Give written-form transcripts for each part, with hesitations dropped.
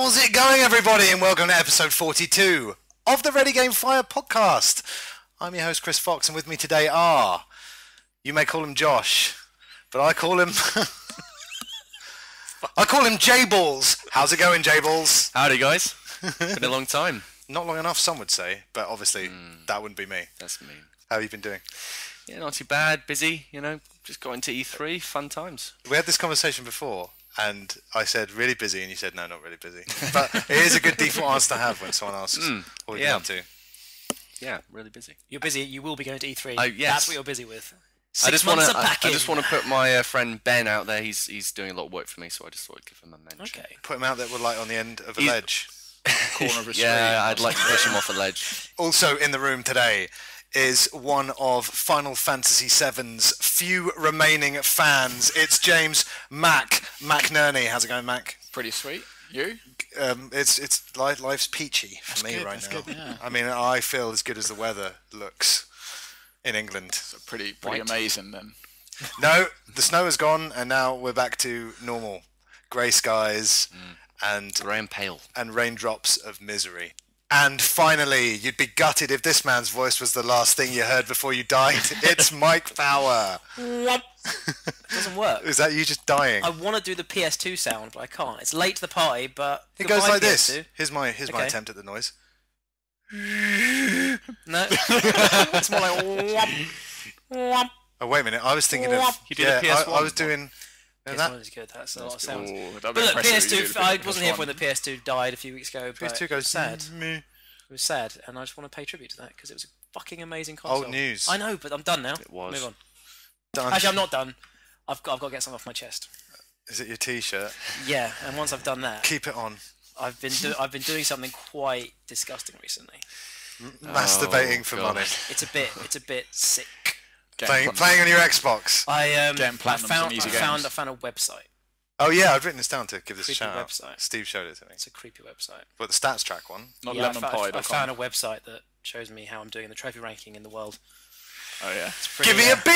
How's it going, everybody, and welcome to episode 42 of the Ready Game Fire podcast. I'm your host, Chris Fox, and with me today are, you may call him Josh, but I call him JBalls. How's it going, JBalls? Howdy, guys. Been a long time. Not long enough, some would say, but obviously that wouldn't be me. That's mean. How have you been doing? Yeah, not too bad. Busy, you know. Just got into E3. Fun times. We had this conversation before, and I said really busy, and you said no, not really busy. But it is a good default answer to have when someone asks what you're up to. Yeah, really busy. You're busy. You will be going to E3. Oh, yes. That's what you're busy with. I just want to put my friend Ben out there. He's doing a lot of work for me, so I just thought I'd give him a mention. Okay. Put him out there, we're like on the end of a ledge. Corner of a street. Yeah, I'd like to push him off a ledge. Also in the room today is one of Final Fantasy VII's few remaining fans. It's James McNerney. How's it going, Mac? Pretty sweet. You? Life's peachy for me right now. Good, yeah. I mean, I feel as good as the weather looks in England. So pretty amazing then. No, the snow is gone, and now we're back to normal grey skies and Grey and pale and raindrops of misery. And finally, you'd be gutted if this man's voice was the last thing you heard before you died. It's Mike Power. It doesn't work. Is that you just dying? I want to do the PS2 sound, but I can't. It's late to the party, but It goes like PS2. this. Here's my Okay. attempt at the noise. No. It's more like whomp, whomp. Oh, wait a minute. I was thinking of... You did a PS1 I was doing... PS1 is good. That's a lot of sounds. Ooh, But look, PS2, I wasn't here when the PS2 died a few weeks ago, but PS2 it goes was sad. meh. It was sad, and I just want to pay tribute to that, because it was a fucking amazing console. Old news. I know, but I'm done now. It was. Move on. Done. Actually, I'm not done. I've got to get something off my chest. Is it your T-shirt? Yeah, and once I've done that, Keep it on. I've been doing something quite disgusting recently. Masturbating for God. money. It's a bit sick. Playing on your Xbox. I platinum's found an easy I games. found a website. Oh yeah, I've written this down to give this a Creepy shout out. website. Steve showed it to me. It's a creepy website. But the stats track one. Not Yeah, lemonpie.com. I found a website that shows me how I'm doing in the trophy ranking in the world. Oh yeah. It's pretty, Give me a B!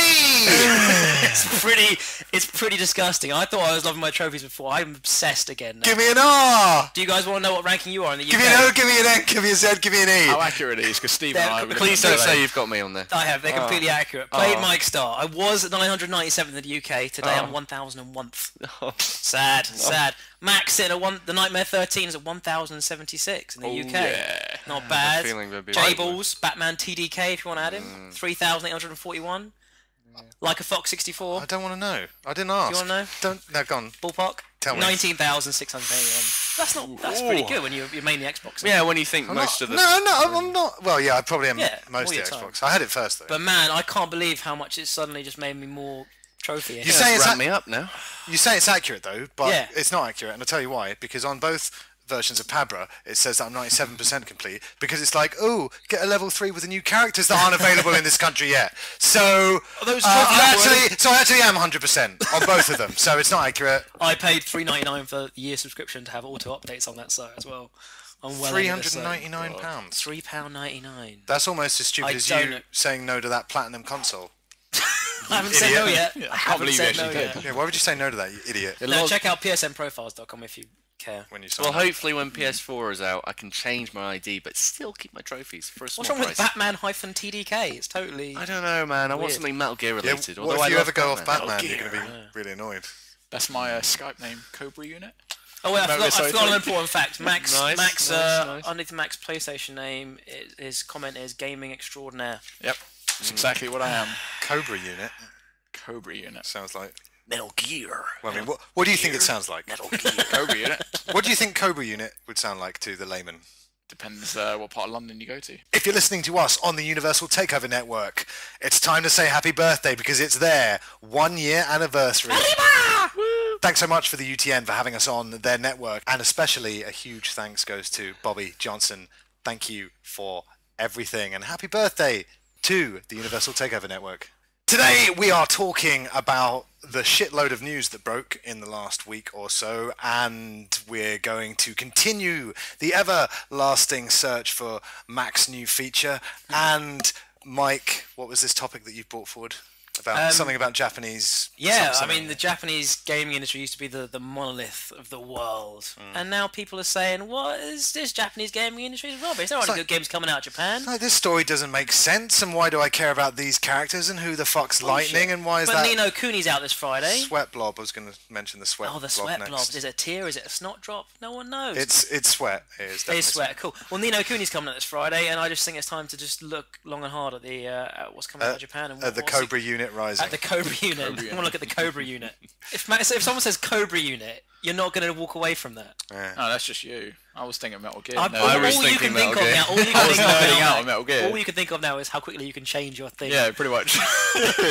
it's pretty disgusting. I thought I was loving my trophies before. I'm obsessed again now. Give me an R! Do you guys want to know what ranking you are in the UK? Give me an O, give me an N, give me a Z, give me an E. How accurate it is, because Steve and I were Please don't say you've got me on there. I have. They're completely accurate. Played Mike Star. I was at 997th in the UK. Today I'm 1001th. Sad. Max sitting at the Nightmare 13 is at 1076 in the UK. Yeah. Not bad. feeling there'd be JBalls, Batman TDK if you want to add him. 3,841. Like a Fox 64. I don't want to know. I didn't ask. Do you want to know? No, go on. Ballpark? Tell me. 19,681. That's pretty good when you're mainly Xbox. Yeah, when you think I'm most not, of the... I'm not. Well, yeah, I probably am Yeah, most all of your the time. Xbox. I had it first, though. But man, I can't believe how much it suddenly just made me more trophy. You say it's Ramp me up now. You say it's accurate, though, but Yeah. it's not accurate, and I'll tell you why. Because on both versions of Pabra, it says that I'm 97% complete, because it's like, oh, get a level 3 with the new characters that aren't available in this country yet. So, I actually am 100% on both of them, so it's not accurate. I paid $3.99 for the year subscription to have auto updates on that site as well. I'm well into this site. £399. £3.99. That's almost as stupid I as don't you know. saying no to that platinum console. I haven't said no yet. Yeah, I I can't haven't believe said you no actually yet. did. Yeah, why would you say no to that, you idiot? No, check out psnprofiles.com if you care. When you sign Well, up. hopefully when PS4 is out, I can change my ID, but still keep my trophies for a small What's wrong price. with Batman-TDK? It's totally... I don't know, man. I want Weird. something Metal Gear Yeah, related. what although if I you love ever go off Batman. Batman, you're going to be really annoyed. That's my Skype name, Cobra Unit. Oh wait, I Remember forgot an this, important fact. Max, Nice. underneath Mac's PlayStation name, his comment is Gaming Extraordinaire. Yep. That's exactly what I am. Cobra Unit Cobra Unit. sounds like... Metal Gear. Well, I mean, what do you think it sounds like? Metal Gear. Cobra Unit. What do you think Cobra Unit would sound like to the layman? Depends what part of London you go to. If you're listening to us on the Universal Takeover Network, it's time to say happy birthday because it's their 1 year anniversary. Thanks so much for the UTN for having us on their network, and especially a huge thanks goes to Bobby Johnson. Thank you for everything, and happy birthday to the Universal Takeover Network. Today we are talking about the shitload of news that broke in the last week or so, and we're going to continue the everlasting search for Mac's new feature. And Mike, what was this topic that you brought forward? About something about Japanese. Yeah, I something. mean, the Japanese gaming industry used to be the monolith of the world, and now people are saying, "What is this Japanese gaming industry? Is rubbish. There aren't any good games coming out of Japan." Like, this story doesn't make sense, and why do I care about these characters, and who the fuck's Lightning, and why is But that? Ni No Kuni's out this Friday. Sweat blob. I was going to mention the sweat. Oh, the blob sweat next. blob. Is it a tear? Is it a snot drop? No one knows. It's sweat. It is It definitely is sweat. Cool. Well, Ni No Kuni's coming out this Friday, and I just think it's time to just look long and hard at the at what's coming out of Japan and At the Cobra unit rising. At the Cobra unit. I want to look at the Cobra unit. If someone says Cobra unit, you're not going to walk away from that. Yeah. No, that's just you. I was thinking Metal Gear. I was all you thinking can think Metal of Gear. now. All you I can was think of nerding now, out on Metal Gear. all you can think of now is how quickly you can change your thing. Yeah, pretty much.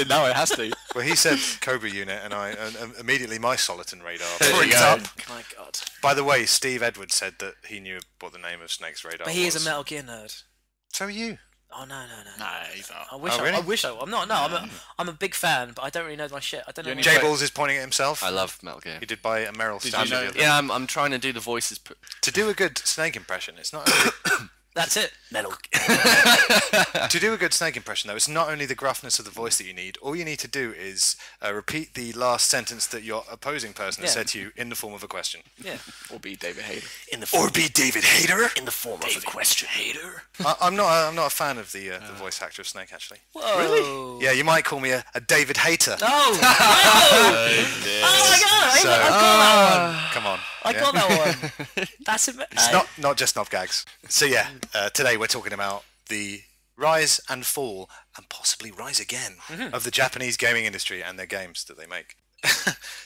Now it has to. Well, he said Cobra unit, and immediately my Soliton radar There picked you go. up. My God. By the way, Steve Edwards said that he knew what the name of Snake's radar But he was. is a Metal Gear nerd. So are you. Oh no. Nah, he's not. I wish. Oh, really? I wish I. I'm not. No, I'm a big fan, but I don't really know my shit. I don't know. You only my- JBalls is pointing at himself. I love Metal Gear. He did buy a Merrill Did you Standard. know- the other Yeah, I'm trying to do the voices. To do a good Snake impression, it's not only, That's it. Metal. to do a good Snake impression though, it's not only the gruffness of the voice that you need. All you need to do is repeat the last sentence that your opposing person has Yeah. said to you in the form of a question. Yeah. Or be David Hayter. Or be David Hayter. In the form of a question. Hater. I'm not a fan of the voice actor of Snake actually. Whoa. Really? Yeah, you might call me a David Hater. Oh. Oh my God! So- I got that one. Come on. I Yeah. got that one. That's a. It's not just knob gags. So yeah, today we're talking about the rise and fall and possibly rise again of the Japanese gaming industry and their games that they make.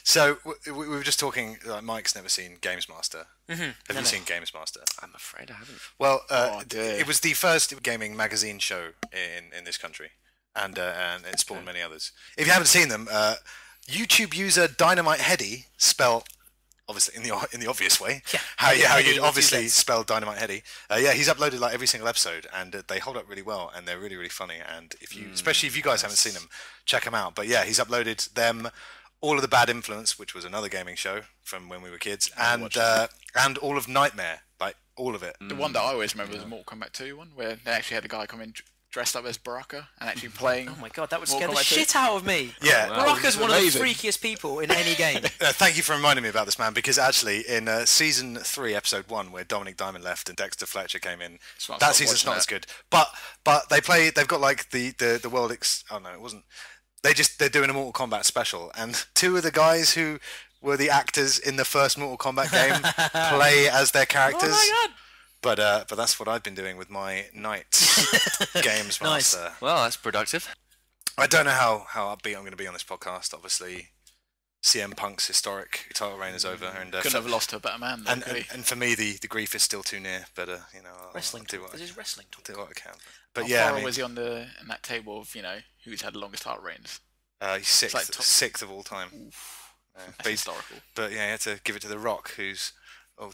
So we were just talking. Mike's never seen Games Master. Have you seen Games Master? I'm afraid I haven't. Well, dear. it was the first gaming magazine show in this country, and it spawned many others. If you haven't seen them, YouTube user Dynamite Heady, spelled obviously in the obvious way. Yeah. How Heady you with obviously two Zs. spell Dynamite Heady. Yeah, he's uploaded like every single episode, and they hold up really well, and they're really really funny. And if you, especially if you guys haven't seen them, check them out. But yeah, he's uploaded them. All of the Bad Influence, which was another gaming show from when we were kids, and all of Nightmare, like all of it. The one that I always remember was the Mortal Kombat 2 one, where they actually had a guy come in dressed up as Baraka and actually playing. Oh my God, that would Mortal scare the Kombat 2. shit out of me. Yeah. Wow. Baraka's one of the Amazing. freakiest people in any game. Thank you for reminding me about this, man, because actually in season 3, episode 1, where Dominic Diamond left and Dexter Fletcher came in, So I that stopped season's watching not it. as good. But they've got like the world. Oh no, it wasn't. They're doing a Mortal Kombat special, and two of the guys who were the actors in the first Mortal Kombat game play as their characters. Oh my God. But that's what I've been doing with my Knights Games Nice. Master. Well, that's productive. I don't know how upbeat I'm going to be on this podcast. Obviously, CM Punk's historic title reign is over, and Couldn't have lost to a better man. Though, and, could he? and for me, the grief is still too near. But you know, Wrestling I'll do talk. what, This is wrestling talk. do what I can. But How yeah, far I mean, was he on in that table of who's had the longest title reigns? he's sixth, like top- sixth of all time. That's But, he's- historical. but yeah, he had to give it to The Rock, who's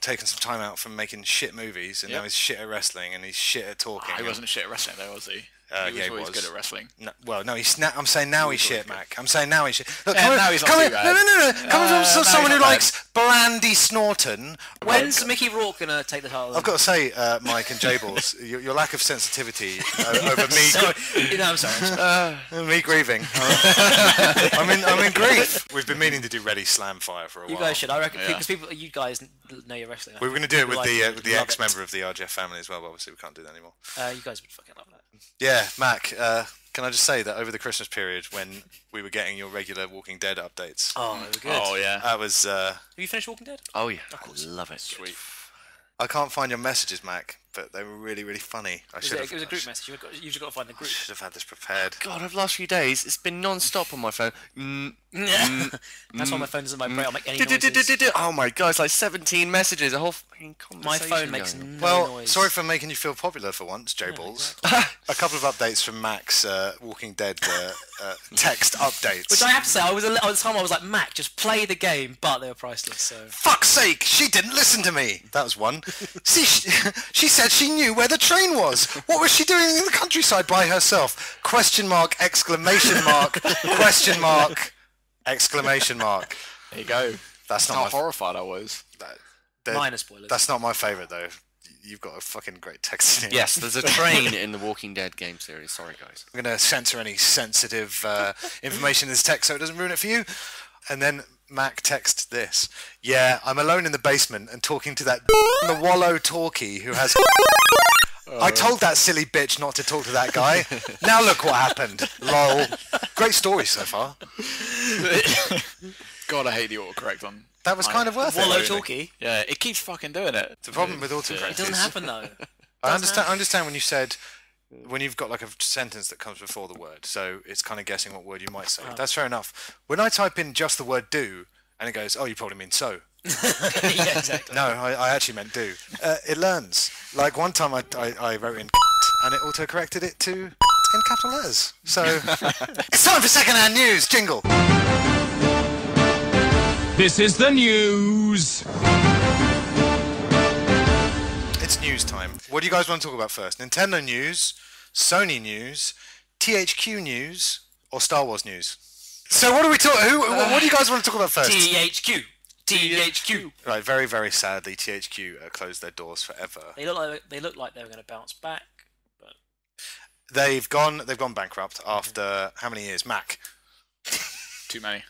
taken some time out from making shit movies, and Yep. now he's shit at wrestling, and he's shit at talking. He and- wasn't shit at wrestling though, was he? Yeah, He was he always was. good at wrestling. No, well, no, I'm saying now he's shit, Mac. I'm saying now he's shit. Look, Yeah, now he's not coming, too bad. no. Coming from now someone he's who not likes Blandy Snorton. When's Mickey Rourke gonna take the title? I've got to say, Mike and JBalls, your lack of sensitivity over me, Sorry. No, I'm sorry. me grieving. I'm in grief. We've been meaning to do Ready Slam Fire for a You while. guys should. I reckon Yeah. because you guys know your wrestling. We were going to do it with Like the it, with the love ex-member of the RGF family as well, but obviously we can't do that anymore. You guys would fucking love that. Yeah, Mac, can I just say that over the Christmas period when we were getting your regular Walking Dead updates, Oh, they were good. Oh yeah. that was... Have you finished Walking Dead? Oh yeah, Of course. I love it. Sweet. I can't find your messages, Mac, but they were really, really funny. I It should was have a group message. You've just got to find the group. should have had this prepared. God, over the last few days, it's been non-stop on my phone. That's why my phone doesn't vibrate. I'll make any noises. Oh my God, it's like 17 messages, a whole fucking My conversation. phone makes going on. no Well, noise. sorry for making you feel popular for once, JBalls. A couple of updates from Mac's Walking Dead text updates. Which I have to say, at the time I was like, Mac, just play the game, but they were priceless. So Fuck's sake, she didn't listen to me. That was one. See, she said she knew where the train was. What was she doing in the countryside by herself? Question mark, exclamation mark, question mark, exclamation mark. There you go. That's How not my horrified I was. that- minor spoilers. That's not my favourite though. you've got a fucking great text in here. Yes, there's a train in the Walking Dead game series. Sorry, guys. I'm going to censor any sensitive information in this text so it doesn't ruin it for you. And then Mac texts this. Yeah, I'm alone in the basement and talking to that the wallow talkie who has... I told that silly bitch not to talk to that guy. Now look what happened. Lol. Great story so far. God, I hate the autocorrect on. That was kind of worth it. Wallow talkie. Yeah, it keeps fucking doing it. The problem with autocorrect It doesn't happen though. I understand when you said when you've got like a sentence that comes before the word, so it's kind of guessing what word you might say. That's fair enough. When I type in just the word do and it goes, oh, you probably mean so. Yeah, exactly. No, I actually meant do. It learns. Like one time I wrote in and it auto-corrected it to in capital letters. So it's time for second-hand news. Jingle. This is the news. It's news time. What do you guys want to talk about first? Nintendo news, Sony news, THQ news, or Star Wars news? So what are we talking? What do you guys want to talk about first? THQ. THQ. Right, very, very sadly, THQ closed their doors forever. They look like they were going to bounce back, but They've gone bankrupt after how many years? Mac. Too many.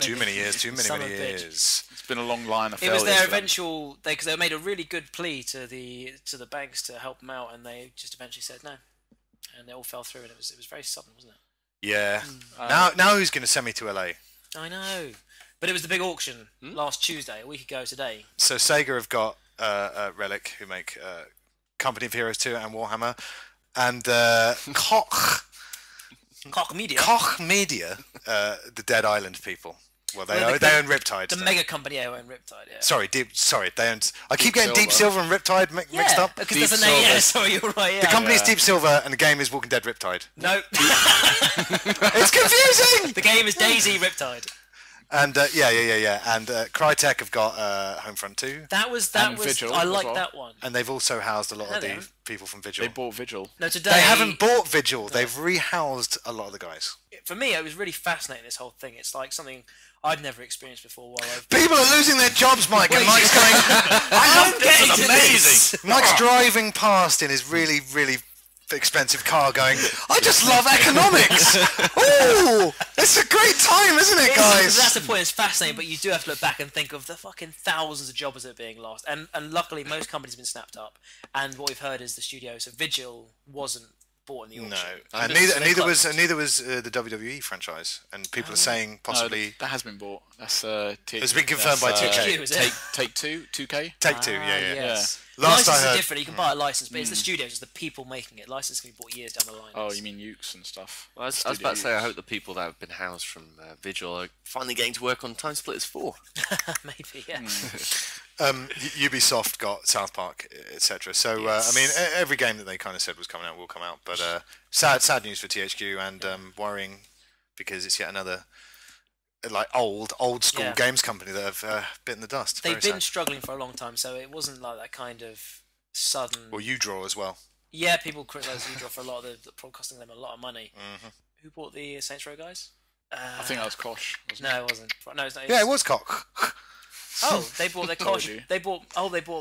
Too many years. Son of a bitch. It's been a long line of it was failures their for them. eventual. Because they made a really good plea to the banks to help them out, and they just eventually said no, and they all fell through, and it was very sudden, wasn't it? Yeah. Now who's going to send me to LA? I know, but it was the big auction last Tuesday, a week ago today. So Sega have got Relic, who make Company of Heroes 2 and Warhammer, and Koch Media, the Dead Island people. Well, they own Riptide. The mega company own Riptide. Yeah. Sorry, they own. I keep getting Deep Silver and Riptide mixed up. because there's a name. Yeah, sorry, you're right. Yeah. The company's Deep Silver and the game is Walking Dead Riptide. No. It's confusing. The game is Daisy Riptide. And yeah. And Crytek have got Homefront 2. That was. Vigil I as like well. that one. And they've also housed a lot of they the people from Vigil. They bought Vigil. No, today They haven't bought Vigil. They've rehoused a lot of the guys. For me, it was really fascinating. This whole thing. It's like something I'd never experienced before. People are losing their jobs, Mike, and Mike's going. I love this. It's amazing. Mike's driving past in his really, really expensive car, going. I just love economics. Ooh, it's a great time, isn't it, guys? That's the point. It's fascinating, but you do have to look back and think of the fucking thousands of jobs that are being lost. And luckily, most companies have been snapped up. And what we've heard is the studio. So Vigil wasn't bought in the auction. No, and neither was the WWE franchise. And people are saying possibly No, that has been bought. That's it's been confirmed by 2K. THQ, is it? Take Two, 2K. Take Two, yeah. Yes. Last I Licenses heard, are different. You can buy a license, but it's the studios, it's the people making it. License can be bought years down the line. Oh, you mean Ukes and stuff? Well, I was about to say, I hope the people that have been housed from Vigil are finally getting to work on Time Splitters 4. Maybe, yeah. Ubisoft got South Park, etc. So Yes. I mean, every game that they kind of said was coming out will come out. But sad news for THQ and worrying because it's yet another like old school Yeah. games company that have bitten the dust. They've Very been sad. struggling for a long time, so it wasn't like that kind of sudden. Well, you draw as well. Yeah, people criticise Udra for a lot of the costing them a lot of money. Mm-hmm. Who bought the Saints Row guys? I think that was Kosh. Wasn't No, it wasn't. No, it's not. Yeah, it was Cock. Oh, they bought their Told Kosh. you. They bought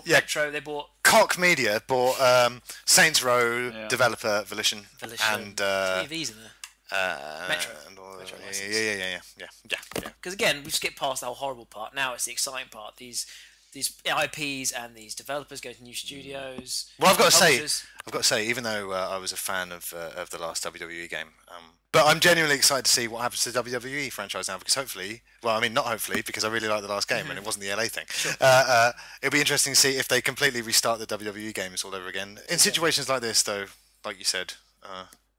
Yeah. Metro. They bought Cock Media bought Saints Row Yeah. developer Volition Volition. and three of these in there. Metro. and all Metro yeah. Because again, we've skipped past the whole horrible part. Now it's the exciting part. These IPs and these developers go to new studios. Well, I've got publishers. to say, even though I was a fan of the last WWE game, but I'm genuinely excited to see what happens to the WWE franchise now, because hopefully, well, I mean, not hopefully, because I really liked the last game and it wasn't the LA thing. Sure. It'll be interesting to see if they completely restart the WWE games all over again. In situations like this, though, like you said,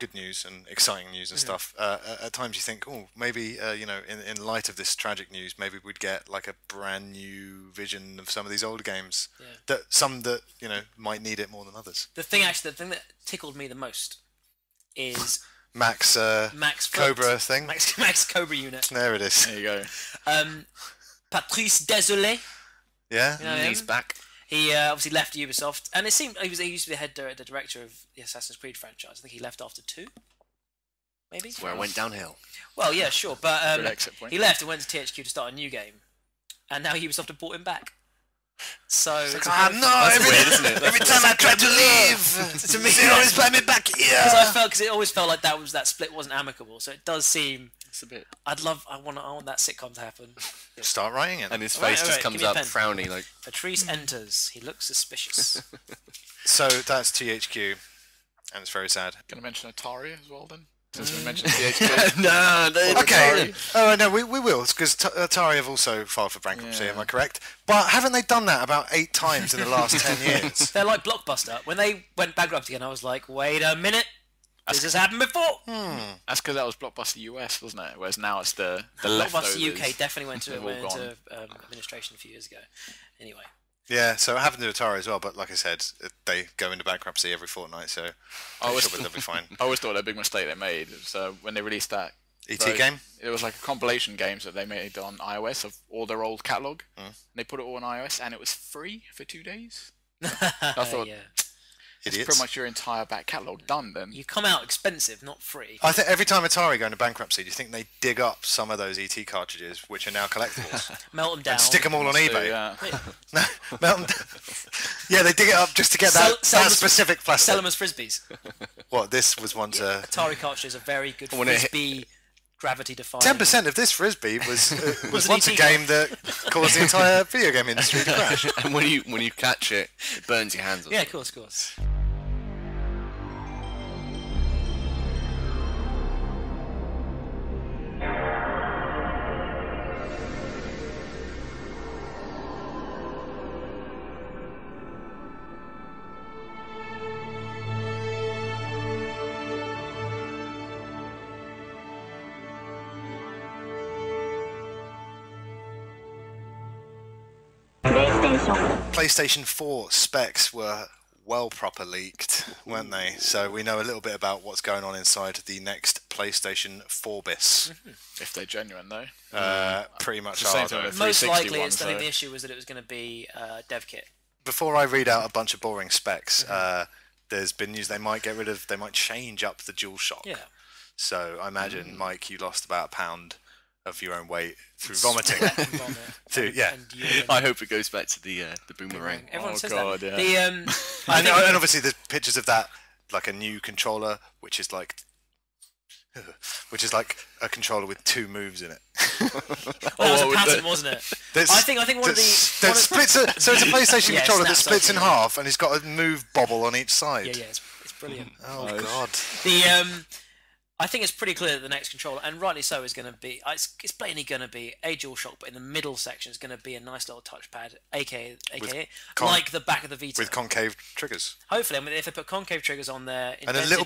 good news and exciting news and stuff. At times you think, oh, maybe in light of this tragic news, maybe we'd get like a brand new vision of some of these older games. Yeah. That might need it more than others. The thing that tickled me the most is Max Max Cobra Foot. thing. Max Cobra unit. There it is. There you go. Patrice Désolé. Yeah. You know He's him? back. He obviously left Ubisoft, and it seemed he used to be the director of the Assassin's Creed franchise. I think he left after 2, maybe. Where it went downhill. Well, yeah, sure, but Good exit point. he left and went to THQ to start a new game, and now Ubisoft have bought him back. So it's no! Weird, isn't it? Every time I try to leave, to me, they always buy me back here. because it always felt like that split wasn't amicable. So it does seem. It's a bit. I want that sitcom to happen. Start writing it. And his face just comes up frowny like. Patrice enters. He looks suspicious. So that's THQ, and it's very sad. Gonna mention Atari as well then. Since we mentioned THQ. No, Okay. Oh no, we will, because Atari have also filed for bankruptcy. Am I correct? But haven't they done that about 8 times in the last 10 years? They're like Blockbuster. When they went bankrupt again, I was like, wait a minute. This has happened before. That's because that was Blockbuster US, wasn't it? Whereas now it's the Blockbuster leftovers. UK definitely went They've all into administration a few years ago. Anyway. Yeah, so it happened to Atari as well, but like I said, they go into bankruptcy every fortnight, so I'm sure they'll be fine. I always thought that big mistake they made was when they released that ET game? It was like a compilation games that they made on iOS of all their old catalogue. They put it all on iOS and it was free for 2 days. I thought, it's Idiots. pretty much your entire back catalogue done then. You come out expensive, not free. I think every time Atari go into bankruptcy, do you think they dig up some of those ET cartridges, which are now collectibles, Melt them down. and stick them all on eBay? Yeah. No, melt them down. Yeah, they dig it up just to get that specific plastic. Sell them as frisbees. What, this was once a... Atari cartridges are very good frisbee, gravity-defying. 10% of this frisbee was once a game that caused the entire video game industry to crash. And when you catch it, it burns your hands off. Yeah, of course. PlayStation 4 specs were proper leaked, weren't they? So we know a little bit about what's going on inside the next PlayStation 4 bis. If they're genuine though. Pretty much It's the are, same though. thing. Most 360 likely, one, I think so- the issue was that it was going to be dev kit. Before I read out a bunch of boring specs, there's been news they might change up the DualShock. Yeah. So I imagine, Mike, you lost about £1 of your own weight through vomiting. I hope it goes back to the boomerang. Everyone says God, that. yeah. And obviously there's pictures of that, like a new controller, which is like a controller with 2 moves in it. Well, that was a pattern, wasn't it? I think one of the splits. So it's a PlayStation Yeah, controller that snaps splits in open. half, and it's got a move bobble on each side. Yeah, it's brilliant. Oh god. I think it's pretty clear that the next controller, and rightly so, is going to be. It's plainly going to be a DualShock, but in the middle section is going to be a nice little touchpad, aka like the back of the Vita, With concave triggers. Hopefully, I mean, if they put concave triggers on there, And a little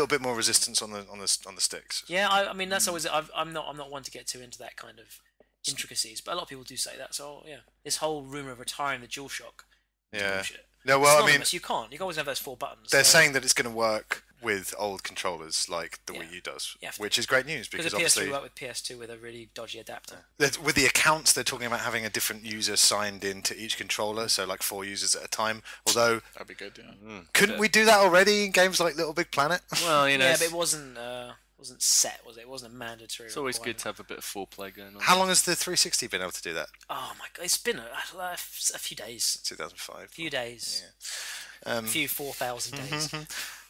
bit more resistance on the sticks. Yeah, I mean that's always. I'm not one to get too into that kind of intricacies, but a lot of people do say that. So yeah, this whole rumor of retiring the DualShock. Yeah. Bullshit. No, well, It's I mean, anonymous, you can always have those 4 buttons. they're saying that it's going to work with old controllers like the Wii U does, Yeah. which is great news because the PS3 obviously worked with PS2 with a really dodgy adapter. with the accounts they're talking about having a different user signed in to each controller, so like 4 users at a time. Although That'd be good, yeah. couldn't we do that already in games like Little Big Planet? Well, you know, Yeah, it's, but it wasn't set, was it? It wasn't a mandatory. it's always good requirement. to have a bit of foreplay going on. How long has the 360 been able to do that? Oh my god, it's been a few days. 2005. Few days. A few 4,000 days.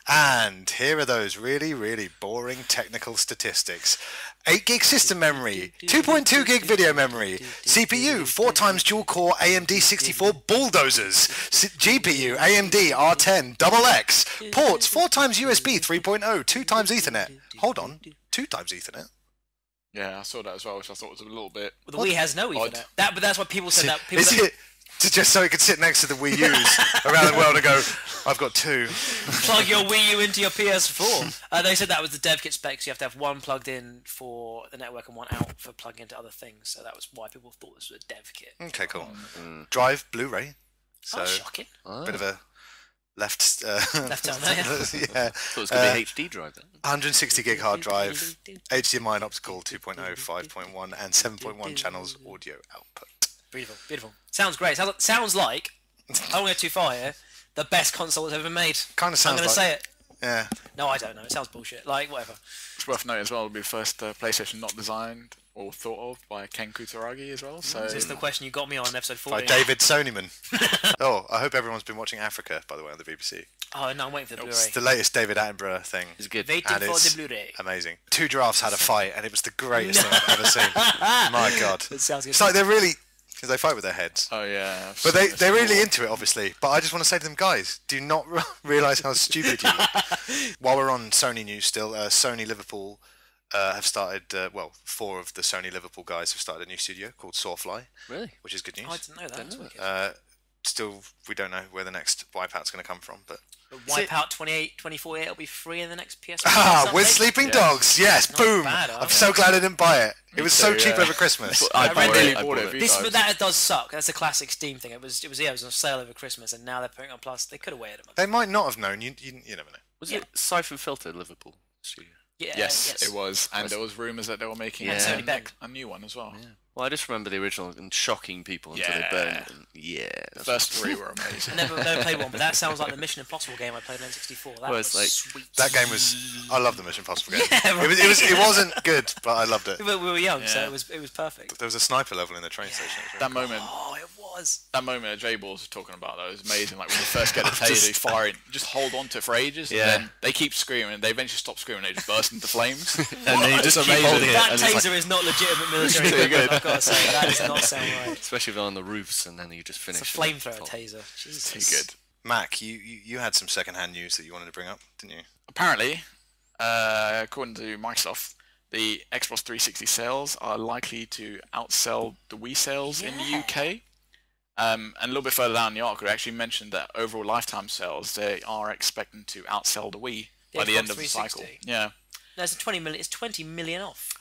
And here are those really, really boring technical statistics. 8 gig system memory, 2.2 gig video memory, CPU, 4 times dual core AMD 64 bulldozers, GPU, AMD R10 double X, ports, 4 times USB 3.0, 2 times Ethernet. Hold on, 2 times Ethernet? Yeah, I saw that as well, which I thought was a little bit. Well, the Wii has no Odd. Ethernet. But that's what people said. Is it just so it could sit next to the Wii U's around the world and go, I've got 2. Plug your Wii U into your PS4. They said that was the dev kit specs. You have to have 1 plugged in for the network and 1 out for plugging into other things. So that was why people thought this was a dev kit. Okay, cool. Drive, Blu-ray. So, Oh, shocking. bit of a left... Left turn there, yeah. yeah. Thought it was going to be an HD drive then. 160 gig hard drive, HDMI and optical 2.0, 5.1 and 7.1 channels audio output. Beautiful, beautiful. Sounds great. Sounds like, I won't go too far here, the best console that's ever been made. Kind of sounds I'm going to like... say it. Yeah. No, I don't know. It sounds bullshit. Like, whatever. It's worth noting as well, it'll be the first PlayStation not designed or thought of by Ken Kutaragi as well. So This is the question you got me on episode 40. By David Sonyman. Oh, I hope everyone's been watching Africa, by the way, on the BBC. Oh, no, I'm waiting for the It's Blu-ray. the latest David Attenborough thing. It's good. Waiting And for it's the Blu-ray. amazing. Two giraffes had a fight, and it was the greatest thing I've ever seen. My God. That sounds good. It's like they're really... Because they fight with their heads. oh yeah, But they're really into it, obviously. But I just want to say to them, guys, do not realise how stupid you are. While we're on Sony news still, Sony Liverpool have started, 4 of the Sony Liverpool guys have started a new studio called Sawfly. Really? Which is good news. I didn't know that. That's wicked. Still, we don't know where the next Wipeout's going to come from, but... But Wipeout 2048 it'll be free in the next PS4. Ah, with Sleeping Dogs, yes, Not boom! bad, I'm so glad I didn't buy it. It was so too, cheap yeah. over Christmas. I really bought bought it. it. a few This, times. but that does suck. That's a classic Steam thing. It was on sale over Christmas, and now they're putting it on Plus. They could have waited a month. They might not have known. You never know. Was it Siphon Filter Liverpool studio? Yeah, Yes, it was, and there was rumours that they were making And Sony Beck. a new one as well. Yeah. Well, I just remember the original and shocking people until they Yeah. burned it. Yeah. The first 3 were amazing. I never played one, but that sounds like the Mission Impossible game I played on N64. That Well, was it's like- sweet. That game was. I love the Mission Impossible game. Yeah, It wasn't good, but I loved it. We were young, so Yeah. it was perfect. There was a sniper level in the train station. It was That really moment, Oh, it was. that moment that JBalls was talking about, though, is amazing. Like when you first get the taser, you fire it, just hold on to it for ages, and Yeah. then they keep screaming, and they eventually stop screaming, and they just burst into flames. And then you just keep holding it. That and it's taser like- is not legitimate military Too equipment, good. I've got to say. That does not sound right. Especially if they're on the roofs and then you just finish. It's a and flamethrower fall. taser. Jesus. Too good. Mac, you had some second-hand news that you wanted to bring up, didn't you? Apparently, according to Microsoft, the Xbox 360 sales are likely to outsell the Wii sales in the Yeah. UK. And a little bit further down the article, it actually mentioned that overall lifetime sales, they are expecting to outsell the Wii The by the Xbox end of the cycle. 360? Yeah. No, it's 20 million. It's 20 million off.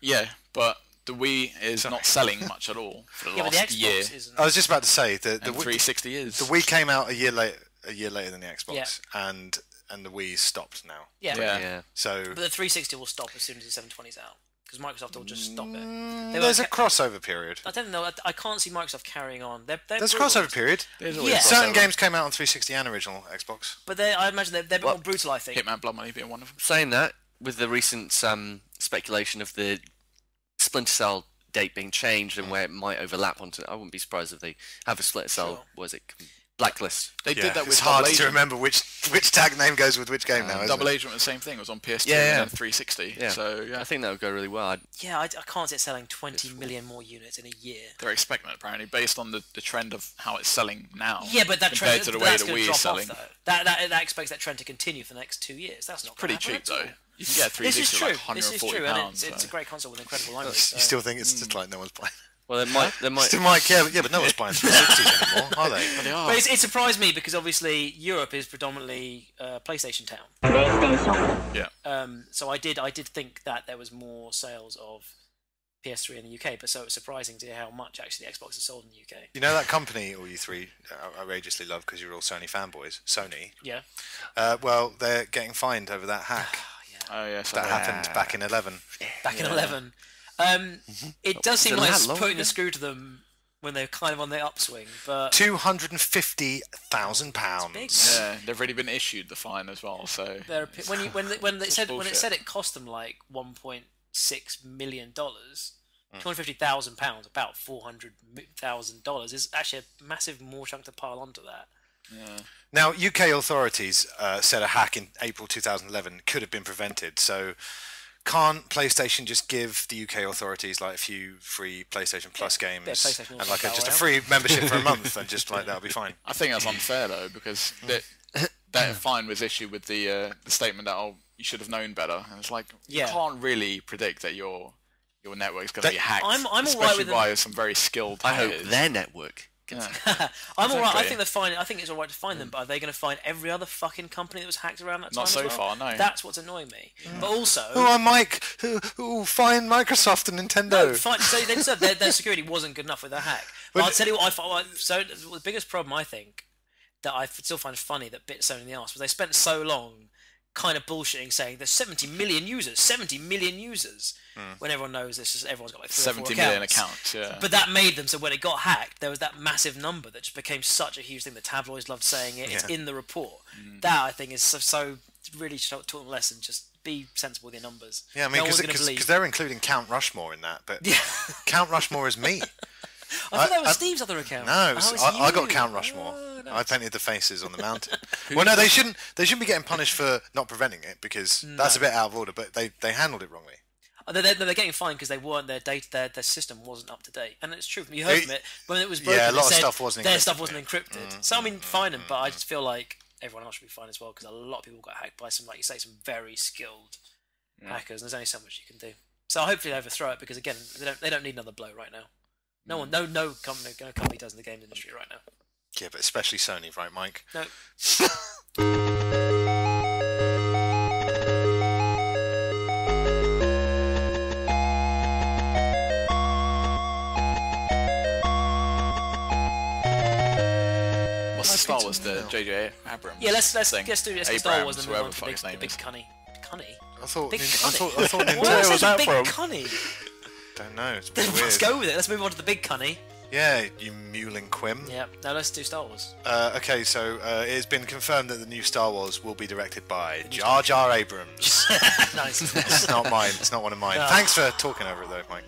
Yeah, but the Wii is not selling much at all for the Yeah, but the last Xbox year. isn't. I was just about to say the And 360 is. the Wii came out a year later than the Xbox, and the Wii's stopped now. Yeah. Yeah. Yeah. So But the 360 will stop as soon as the 720's out. Because Microsoft will just stop it. there's a crossover period. I don't know. I can't see Microsoft carrying on. They're There's a brutal. crossover period. There's Yeah. always Certain crossover. games came out on 360 and original Xbox. But I imagine they're a bit more brutal, I think. Hitman Blood Money being one of them. Saying that, with the recent speculation of the Splinter Cell date being changed and where it might overlap onto, I wouldn't be surprised if they have a Splinter Cell. Sure. Was it Blacklist? They Yeah, did that with it's hard Double to Agent. remember which tag name goes with which game now. Isn't Double it? Agent was the same thing. It was on PS2 Yeah, yeah. and then 360. Yeah. So yeah, I think that would go really well. Yeah, I can't see it selling 20 million more units in a year. they're expecting it apparently based on the trend of how it's selling now. Yeah, but that compared trend to the but way that's the going Wii to is drop off selling. though. That expects that trend to continue for the next 2 years. That's not Pretty gonna happen cheap at all. though. You can get a This is 360 true. for like This is 140 true, and pounds. it's a great console with incredible library. You still think it's just like no one's buying? Well, they might. Still might care, but no one's buying 360s anymore, are they? But they are. But it surprised me because obviously Europe is predominantly PlayStation town. Yeah. So I did think that there was more sales of PS3 in the UK, but so it was surprising to hear how much actually the Xbox is sold in the UK. You know that company all you three outrageously love because you're all Sony fanboys? Sony. Yeah. Well, they're getting fined over that hack Oh yes. that happened back in 11. Back in 11. It does seem Isn't like that it's long putting ago? the screw to them when they're kind of on their upswing, but £250,000. big. Yeah, they've already been issued the fine as well. So They're, when it said bullshit. it cost them like $1.6 million, £250,000, about $400,000 is actually a massive more chunk to pile onto that. yeah. Now, UK authorities said a hack in April 2011 could have been prevented, so can't PlayStation just give the UK authorities like a few free PlayStation Plus games bit of PlayStation and All like Star just a Royale. free membership for a month and just like that'll be fine? I think that's unfair though because that fine was issued with the statement that you should have known better, and it's like Yeah. you can't really predict that your network is going to be hacked. I'm all right especially with them. by some very skilled I hope hackers. their network. Yeah. I'm alright. I Exactly. think they're fine. I think it's alright to find them, but are they going to find every other fucking company that was hacked around that time? Not so as well? far, no. That's what's annoying me. But also, Oh, Mike, find Microsoft and Nintendo. no, fine. So they said their security wasn't good enough with their hack. But I'll tell you what I thought. So the biggest problem I think that I still find funny that bit Sony in the arse was they spent so long kind of bullshitting saying there's 70 million users, when everyone knows this is everyone's got like 3 or 4 70 million accounts. Yeah. But that made them so when it got hacked, there was that massive number that just became such a huge thing. The tabloids loved saying it. It's Yeah. in the report. That I think is so really taught them a lesson. Just be sensible with your numbers. Yeah, I mean, because they're including Count Rushmore in that, but Count Rushmore is me. I thought that was Steve's other account. No, I got Count Rushmore. Oh, nice. I painted the faces on the mountain. Well, no, they shouldn't be getting punished for not preventing it, because that's a bit out of order. But they handled it wrongly. They're getting fined because they weren't their system wasn't up to date, and it's true. You heard from it when it was broken. Yeah, a lot of stuff wasn't encrypted. Their stuff wasn't encrypted. So I mean, fine them, but I just feel like everyone else should be fine as well, because a lot of people got hacked by some, like you say, some very skilled hackers. And there's only so much you can do. So hopefully they overthrow it, because again, they don't need another blow right now. No company does in the games industry right now. Yeah, but especially Sony, right, Mike? No. What's the Star Wars? The J.J. Abrams. Yeah, let's thing? Get Star Wars and then move on to whatever the big is. cunny. Cunny? I thought Big Nintendo Where was that big from? cunny? Don't know. It's a bit Let's weird. go with it. Let's move on to the big cunny. Yeah, you mewling quim. Yeah. Now let's do Star Wars. Okay, so it has been confirmed that the new Star Wars will be directed by Jar Jar Abrams. Nice. It's not mine. It's not one of mine. No. Thanks for talking over it, though, Mike.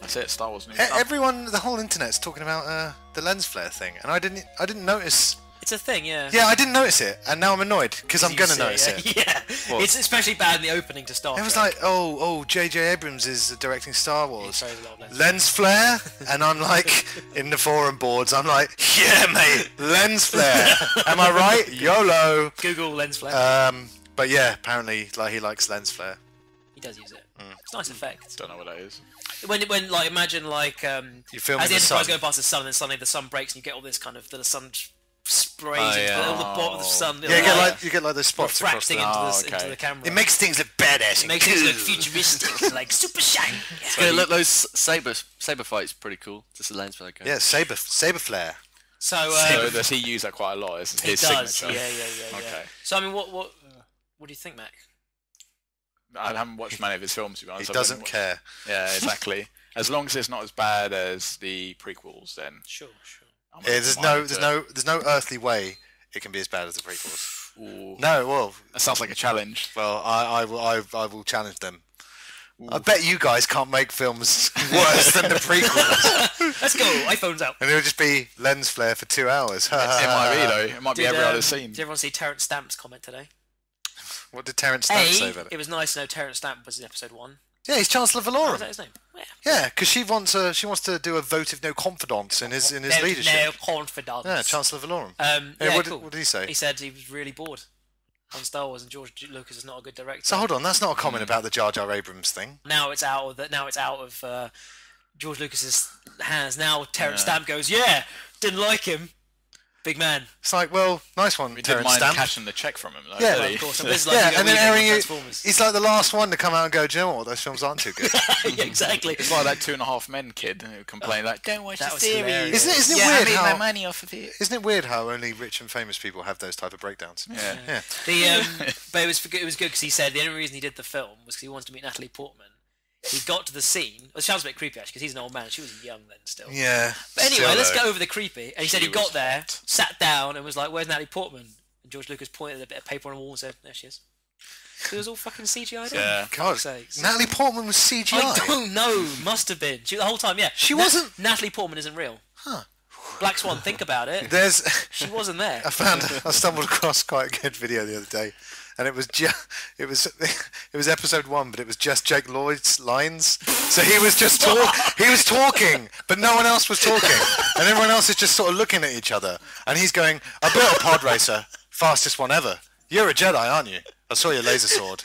That's it. Star Wars. New Everyone, the whole internet's talking about the lens flare thing, and I didn't notice. It's a thing, yeah. Yeah, I didn't notice it, and now I'm annoyed because I'm gonna notice it. Yeah. It's especially bad in the opening to Star Trek. It was like, J.J. Abrams is directing Star Wars. throws a lot of lens Lens flare, and I'm like, in the forum boards, I'm like, yeah, mate, lens flare. Am I right? YOLO. Google lens flare. But yeah, apparently, like, he likes lens flare. He does use it. It's a nice effect. Don't know what that is. When like imagine like You film as the in the sun. Enterprise go past the sun, and then suddenly the sun breaks, and you get all this kind of the sun sprays Oh, into yeah. all the bottom of the sun. Yeah, you get like those spots across refracting the... into the camera. It makes things look badass. It makes things look futuristic, like super shiny. Yeah, look, those saber fights pretty cool. Just a lens flare going. Yeah, saber flare. So Does he use that quite a lot? Is his he does. signature? Yeah. Okay. So I mean, what do you think, Mac? I haven't watched many of his films, to be honest. He doesn't care. Yeah, exactly. As long as it's not as bad as the prequels, then Sure. Yeah, there's no earthly way it can be as bad as the prequels. Ooh. No, well, That sounds like a challenge. well, I will challenge them. I bet you guys can't make films worse than the prequels. Let's go. iPhone's out. And it'll just be lens flare for 2 hours. It might be, though. It might be every other scene. Did everyone see Terrence Stamp's comment today? What did Terrence Stamp say about It it? was nice to know Terrence Stamp was in episode 1. Yeah, he's Chancellor Oh, Valorum. is that his name? Yeah. Yeah, because she wants to do a vote of no confidence in his leadership. No confidence. Yeah, Chancellor Valorum. Yeah, what, cool. what did he say? He said he was really bored on Star Wars, and George Lucas is not a good director. So hold on, that's not a comment about the Jar Jar Abrams thing. Now it's out of George Lucas's hands. Now Terrence Stamp goes, yeah, didn't like him. Big man. It's like, well, nice one, We didn't Terrence mind Stamp. cashing the check from him, though. Yeah, did Well, he? of course. And, this is like Yeah, you get and then Weaving on airing it. Transformers. He's like the last one to come out and go, do you know what? Those films aren't too good. Yeah, exactly. It's like that 2.5 Men kid who complained like, don't watch That the was series. hilarious. Isn't it yeah, weird I made how my money off of it. Isn't it weird how only rich and famous people have those type of breakdowns? Yeah. But it was good because he said the only reason he did the film was because he wanted to meet Natalie Portman. He got to the scene. It sounds a bit creepy actually because he's an old man. She was young then still. Yeah. But anyway, still let's though. go over the creepy. And he said he got there, sat down, and was like, "Where's Natalie Portman?" And George Lucas pointed at a bit of paper on the wall and said, "There she is." So it was all fucking CGI'd in. Yeah. For God, fuck's sakes. Natalie Portman was CGI. I don't know. Must have been. The whole time, yeah. She wasn't- Natalie Portman isn't real. Huh. Black Swan, think about it. There's. She wasn't there. I stumbled across quite a good video the other day, and it was it was episode 1, but it was just Jake Lloyd's lines. So he was just talking, but no one else was talking, and everyone else is just sort of looking at each other, and he's going, "I built a pod racer, fastest one ever. You're a Jedi, aren't you? I saw your laser sword.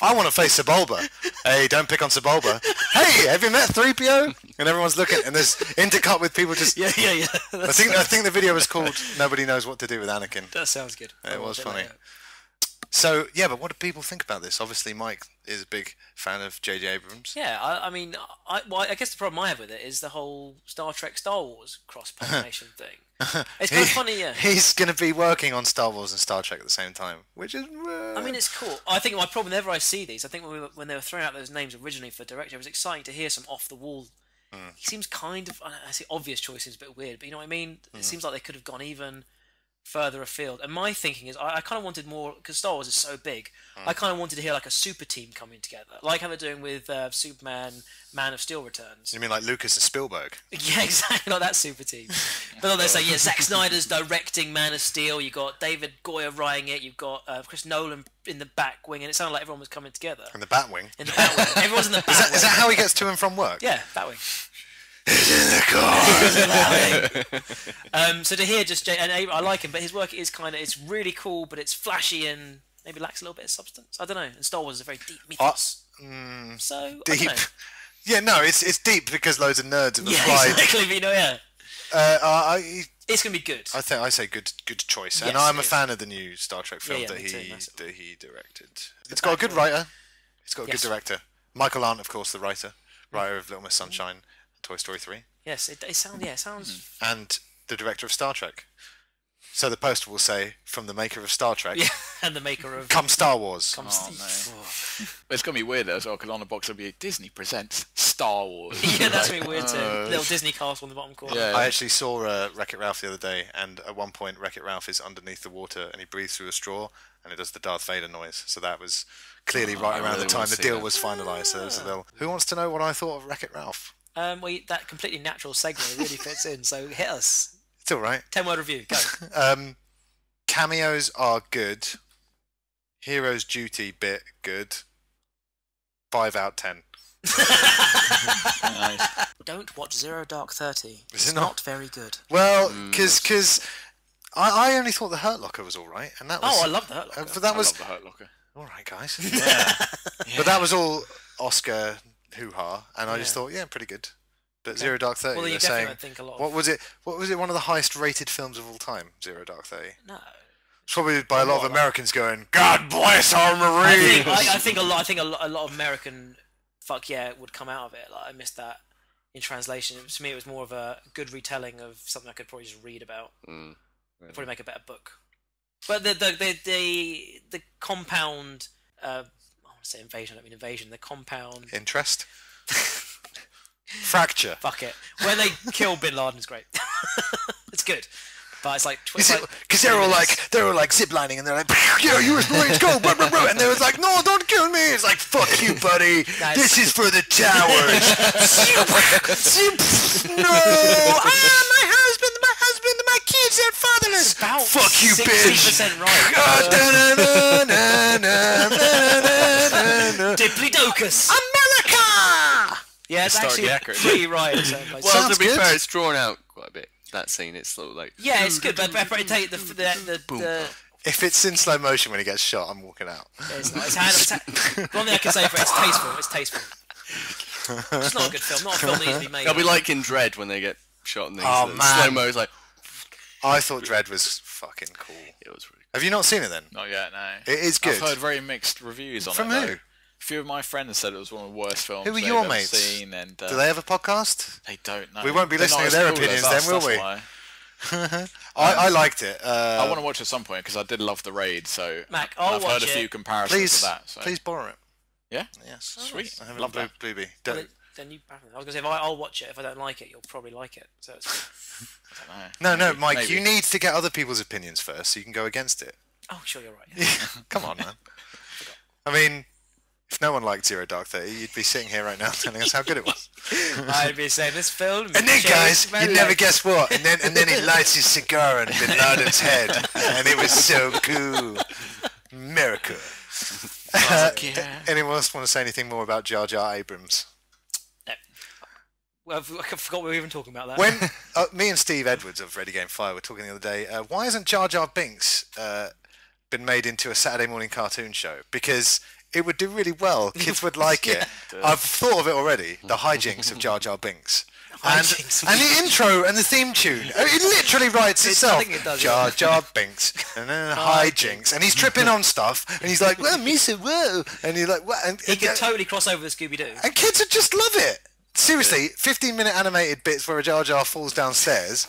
I want to face Sebulba. Hey, don't pick on Sebulba. Hey, have you met 3PO?" And everyone's looking, and there's intercut with people just. Yeah. I think the video was called "Nobody Knows What to Do with Anakin." That sounds good. It was funny. later. So yeah, but what do people think about this? Obviously, Mike is a big fan of J.J. Abrams. Yeah, I mean, I guess the problem I have with it is the whole Star Trek Star Wars cross pollination thing. It's kind of funny, yeah. He's going to be working on Star Wars and Star Trek at the same time, which is. I mean, it's cool. I think my problem whenever I see these, I think when they were throwing out those names originally for director, it was exciting to hear some off the wall. He seems kind of, I say obvious choices, a bit weird, but you know what I mean. It seems like they could have gone even further afield. And my thinking is, I kind of wanted more, because Star Wars is so big. I kind of wanted to hear like a super team coming together, like how they're doing with Superman, Man of Steel returns. You mean like Lucas and Spielberg? Yeah, exactly, like that super team. But then they say, yeah, Zack Snyder's directing Man of Steel. You got David Goyer writing it. You've got Chris Nolan in the back wing, and it sounded like everyone was coming together. In the Batwing. In the Batwing. Everyone's in the Batwing. Is that how he gets to and from work? Yeah, Batwing. So to hear just and I like him, but his work is it's really cool, but it's flashy and maybe lacks a little bit of substance. I don't know. And Star Wars is a very deep mythos. So deep. I don't know. Yeah, no, it's deep because loads of nerds have applied. Yeah, exactly. But, you know, yeah. It's gonna be good. I say good choice, Yes, and I'm a it is. fan of the new Star Trek film Yeah, that me too, he massively. directed. It's got a good writer. It's got a Yes. good director. Michael Arndt, of course, the writer of Little Miss Sunshine, Toy Story 3, Yes, it sounds. and the director of Star Trek. So the poster will say, "From the maker of Star Trek, Yeah, and the maker of come Star Wars." Come Oh, no. But it's gonna be weird though as well, because on the box will be Disney presents Star Wars. Yeah, that's gonna be weird too. Little Disney castle in the bottom corner. Yeah. I actually saw Wreck-It Ralph the other day, and at one point Wreck-It Ralph is underneath the water, and he breathes through a straw, and it does the Darth Vader noise. So that was clearly right I around really the time wanna the see deal that. was finalised. So there was a little. Who wants to know what I thought of Wreck-It Ralph? Well, that completely natural segue really fits in. So hit us. It's all right. 10-word review. Go. Cameos are good. Hero's duty bit good. 5 out of 10. Nice. Don't watch Zero Dark 30. Is it It's not? not very good. Well, because I only thought the Hurt Locker was all right, and that was. Oh, I love that. But that I was love the Hurt Locker. all right, guys. Yeah. But that was all Oscar hoo-ha, and I just thought, yeah, pretty good. But Zero Dark 30, Well, then you they're definitely saying, don't think a lot. what was it? What was it? One of the highest-rated films of all time, Zero Dark 30. No. It's probably by a lot of Americans going, "God bless our Marines." I think a lot of American fuck yeah would come out of it. Like I missed that in translation. To me, it was more of a good retelling of something I could probably just read about. Mm. It'd probably make a better book. But the compound. I want to say invasion. I don't mean invasion. The compound. Interest. Fracture. Fuck it. When they kill Bin Laden is great. It's good. But it's like Because they're all like ziplining, and they're like, "Yeah, US Marines go!" Blah, blah, blah. And they was like, "No, don't kill me!" It's like, "Fuck you, buddy. Nice. This is for the towers." No, my husband, my kids, they're fatherless. about Fuck you, bitch. 60% right. Diplodocus. America. Yeah, it's Historically actually accurate. pretty right. In certain places. Well, Sounds to be good. fair, it's drawn out quite a bit. That scene, it's sort of like. Yeah, it's good, but if I take the If it's in slow motion when he gets shot, I'm walking out. it's not. One thing I can say for it, it's tasteful. It's tasteful. It's not a good film. Not a film that needs to be made. It'll be like in Dread when they get shot and Oh, man. slow mo is like. I thought Dredd was fucking cool. It was really. Have you not seen it then? Not yet, no. It is good. I've heard very mixed reviews on From it. who? Though. A few of my friends said it was one of the worst films Who are they've your ever mates? seen, and Do they have a podcast? they don't know. We won't be They're listening not to as their cool opinions as us, then, will that's we? why. I liked it. I want to watch at some point because I did love the raid. So Mac, and I'll I've watch heard a it. few comparisons Please, of that. So. please borrow it. Yeah. Yes. Sweet. I have Love a that. Bluey. Well, Don't. then you. I was gonna say if I'll watch it. If I don't like it, you'll probably like it. So it's. I don't know. No, Mike. Maybe. You need to get other people's opinions first, so you can go against it. Oh, sure, you're right. Come on, man. I mean, if no one liked Zero Dark 30, you'd be sitting here right now telling us how good it was. I'd be saying this film. And then, changed guys, my you never life. guess what? And then he lights his cigar on Bin Laden's head, and it was so cool. America. yeah. Anyone else want to say anything more about Jar Jar Abrams? Well, I forgot we were even talking about that. When me and Steve Edwards of Ready Game Fire were talking the other day, why hasn't Jar Jar Binks been made into a Saturday morning cartoon show? Because it would do really well. Kids would like it. I've thought of it already. The hijinks of Jar Jar Binks. And the intro and the theme tune. It literally writes itself. I think it does, Jar yeah. Jar Binks. And then hijinks. And he's tripping on stuff. And he's like, well, Misa, whoa. And you're like, what? And, he could totally cross over with Scooby Doo. and kids would just love it. Seriously, 15-minute animated bits where a Jar Jar falls downstairs.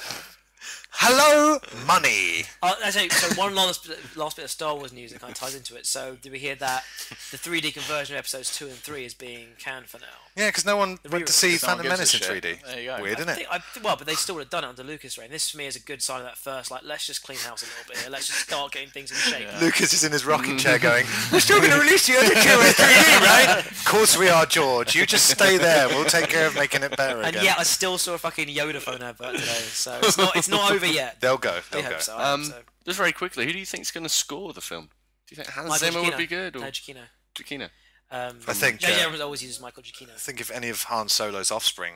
Hello, money. Actually, so one last bit of Star Wars news that kind of ties into it. So, did we hear that the 3D conversion of episodes 2 and 3 is being canned for now? Yeah, because no one went to see Because no one Phantom Menace gives in a shit. 3D. There you go. Weird, isn't it? Well, but they still would have done it under Lucas' reign. This for me is a good sign of that first. Like, let's just clean house a little bit here. Let's just start getting things in shape. Lucas is in his rocking chair going, we're still going to release the other two in 3D, right? Of course we are, George. You just stay there. We'll take care of making it better And again. yet, I still saw a fucking Yoda phone advert today, so it's not over yet. They'll go. I They'll go. hope so. I hope so. Just very quickly, who do you think's going to score the film? Do you think Hans Michael Zimmer would Giacchino. be good or No, Giacchino. Giacchino? I think. J.J. Abrams always uses Michael Giacchino. I think if any of Han Solo's offspring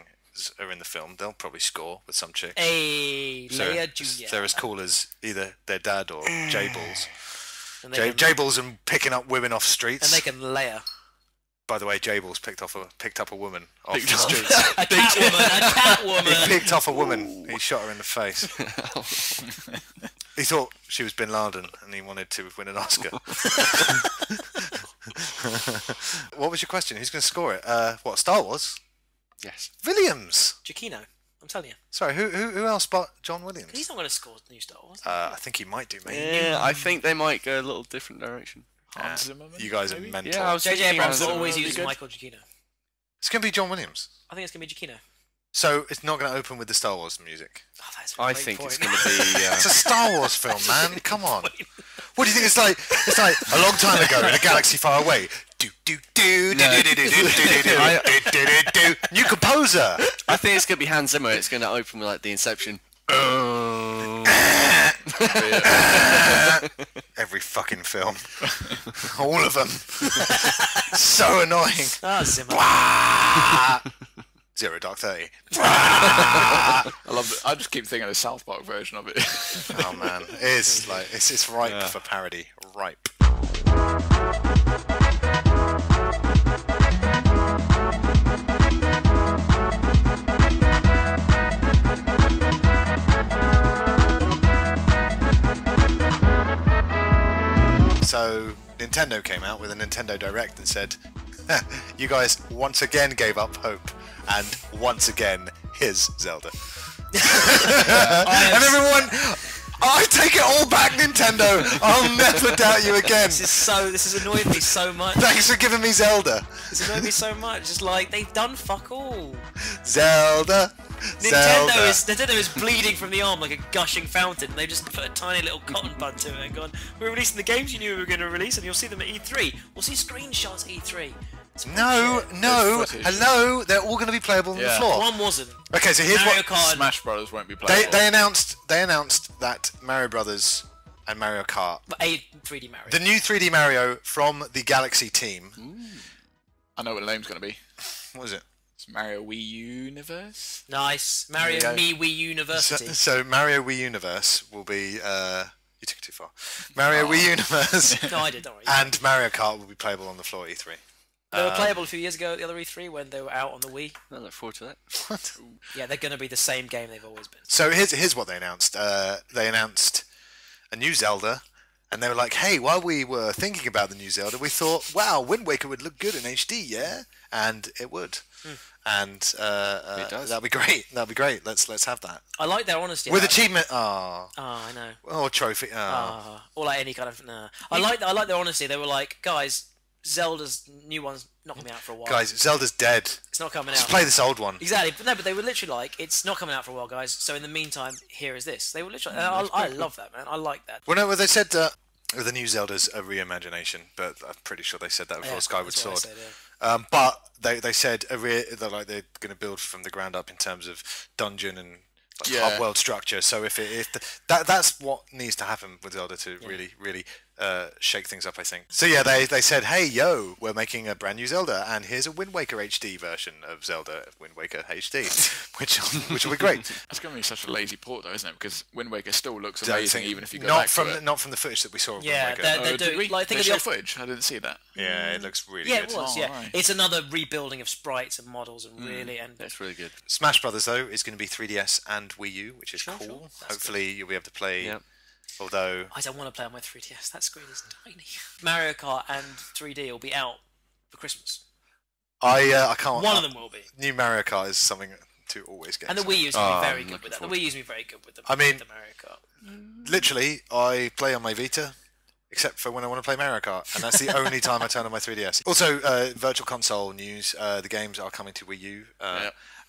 are in the film, they'll probably score with some chick. Hey, Leia Jr. They're as cool as either their dad or JBalls. And they can- JBalls and picking up women off streets. And they can Leia. By the way, JBalls picked up a woman off the streets. A Catwoman. He picked off a woman. He shot her in the face. He thought she was Bin Laden, and he wanted to win an Oscar. What was your question? Who's going to score it? What, Star Wars? Yes. Williams. Giacchino. I'm telling you. Sorry, who else but John Williams? He's not going to score new Star Wars. I think he might do, mate. Yeah, I think they might go a little different direction. Hans Zimmerman, You guys are maybe? mental. Yeah, I was J.J. thinking Abrams Hans always Zimmer would uses be good. Michael Giacchino. It's going to be John Williams. I think it's going to be Giacchino. So it's not going to open with the Star Wars music. Oh, that's a I great think point. it's going to be. It's a Star Wars film, man. Come on. What do you think it's like? It's like a long time ago in a galaxy far away. Do do do do do do do do do do do do. New composer. I think it's going to be Hans Zimmer. It's going to open with like the Inception. Every fucking film. All of them. So annoying. Ah, Zimmer. Zero Dark 30. I love it. I just keep thinking of the South Park version of it. Oh man, it's like it's ripe for parody. Ripe. So Nintendo came out with a Nintendo Direct and said, you guys once again gave up hope, and once again, here's Zelda. And everyone, I take it all back, Nintendo. I'll never doubt you again. This has annoyed me so much. Thanks for giving me Zelda. This annoyed me so much. It's like they've done fuck all. Zelda. Nintendo is bleeding from the arm like a gushing fountain. They just put a tiny little cotton bud to it and gone, we're releasing the games you knew we were going to release, and you'll see them at E3. We'll see screenshots at E3. No, footage. hello. They're all going to be playable on the floor. One wasn't. Okay, so here's Mario what Kart. Smash Brothers won't be playing. they announced. They announced that Mario Brothers and Mario Kart, A 3D Mario. the new 3D Mario from the Galaxy team. I know what the name's going to be. What was it? It's Mario Wii Universe. Nice. Mario There you Me Wii University. So Mario Wii Universe will be. You took it too far. Mario Wii Universe No, I did, don't worry. and Mario Kart will be playable on the floor at E3. They were playable a few years ago at the other E3 when they were out on the Wii. I look forward to that. What? Yeah, they're going to be the same game they've always been. So here's what they announced. They announced a new Zelda, and they were like, "Hey, while we were thinking about the new Zelda, we thought, wow, Wind Waker would look good in HD, yeah?" And it would. And does. that'd be great. That'd be great. Let's have that I like their honesty. with about it. achievement. Oh, I know. trophy. Oh. Or like any kind of. Nah. I like their honesty. They were like, guys, Zelda's new one's not coming out for a while. Guys, Zelda's dead. It's not coming Just out. play this old one. Exactly, but they were literally like, it's not coming out for a while, guys. So in the meantime, here is this. They were literally. I love that, man. I like that. Well, no, they said the new Zelda's a reimagination, but I'm pretty sure they said that before Skyward that's what I Sword. said, yeah. But they said they're going to build from the ground up in terms of dungeon and hub world structure. So that's what needs to happen with Zelda to really shake things up, I think. So yeah, they said, hey yo, we're making a brand new Zelda, and here's a Wind Waker HD version of Zelda Wind Waker HD, which will be great. That's going to be such a lazy port, though, isn't it? Because Wind Waker still looks Don't amazing, think- even if you go not back from to it. not from the footage that we saw of Yeah, Wind Waker. they're Did doing we? like think They of the show footage. I didn't see that. Yeah, it looks really Yeah, good. it was. Oh, Yeah, right. it's another rebuilding of sprites and models, and really, and That's really good. Smash Brothers though is going to be 3DS and Wii U, which is Sure, cool. sure. That's Hopefully you'll be able to play. Yep. Although I don't want to play on my 3DS. That screen is tiny. Mario Kart and 3D will be out for Christmas. I can't. One of them will be. New Mario Kart is something to always get. And the Wii U's going to be very good with that. The Wii U's going to be very good with the Mario Kart. Literally, I play on my Vita, except for when I want to play Mario Kart, and that's the only time I turn on my 3DS. Also, Virtual Console news, the games are coming to Wii U,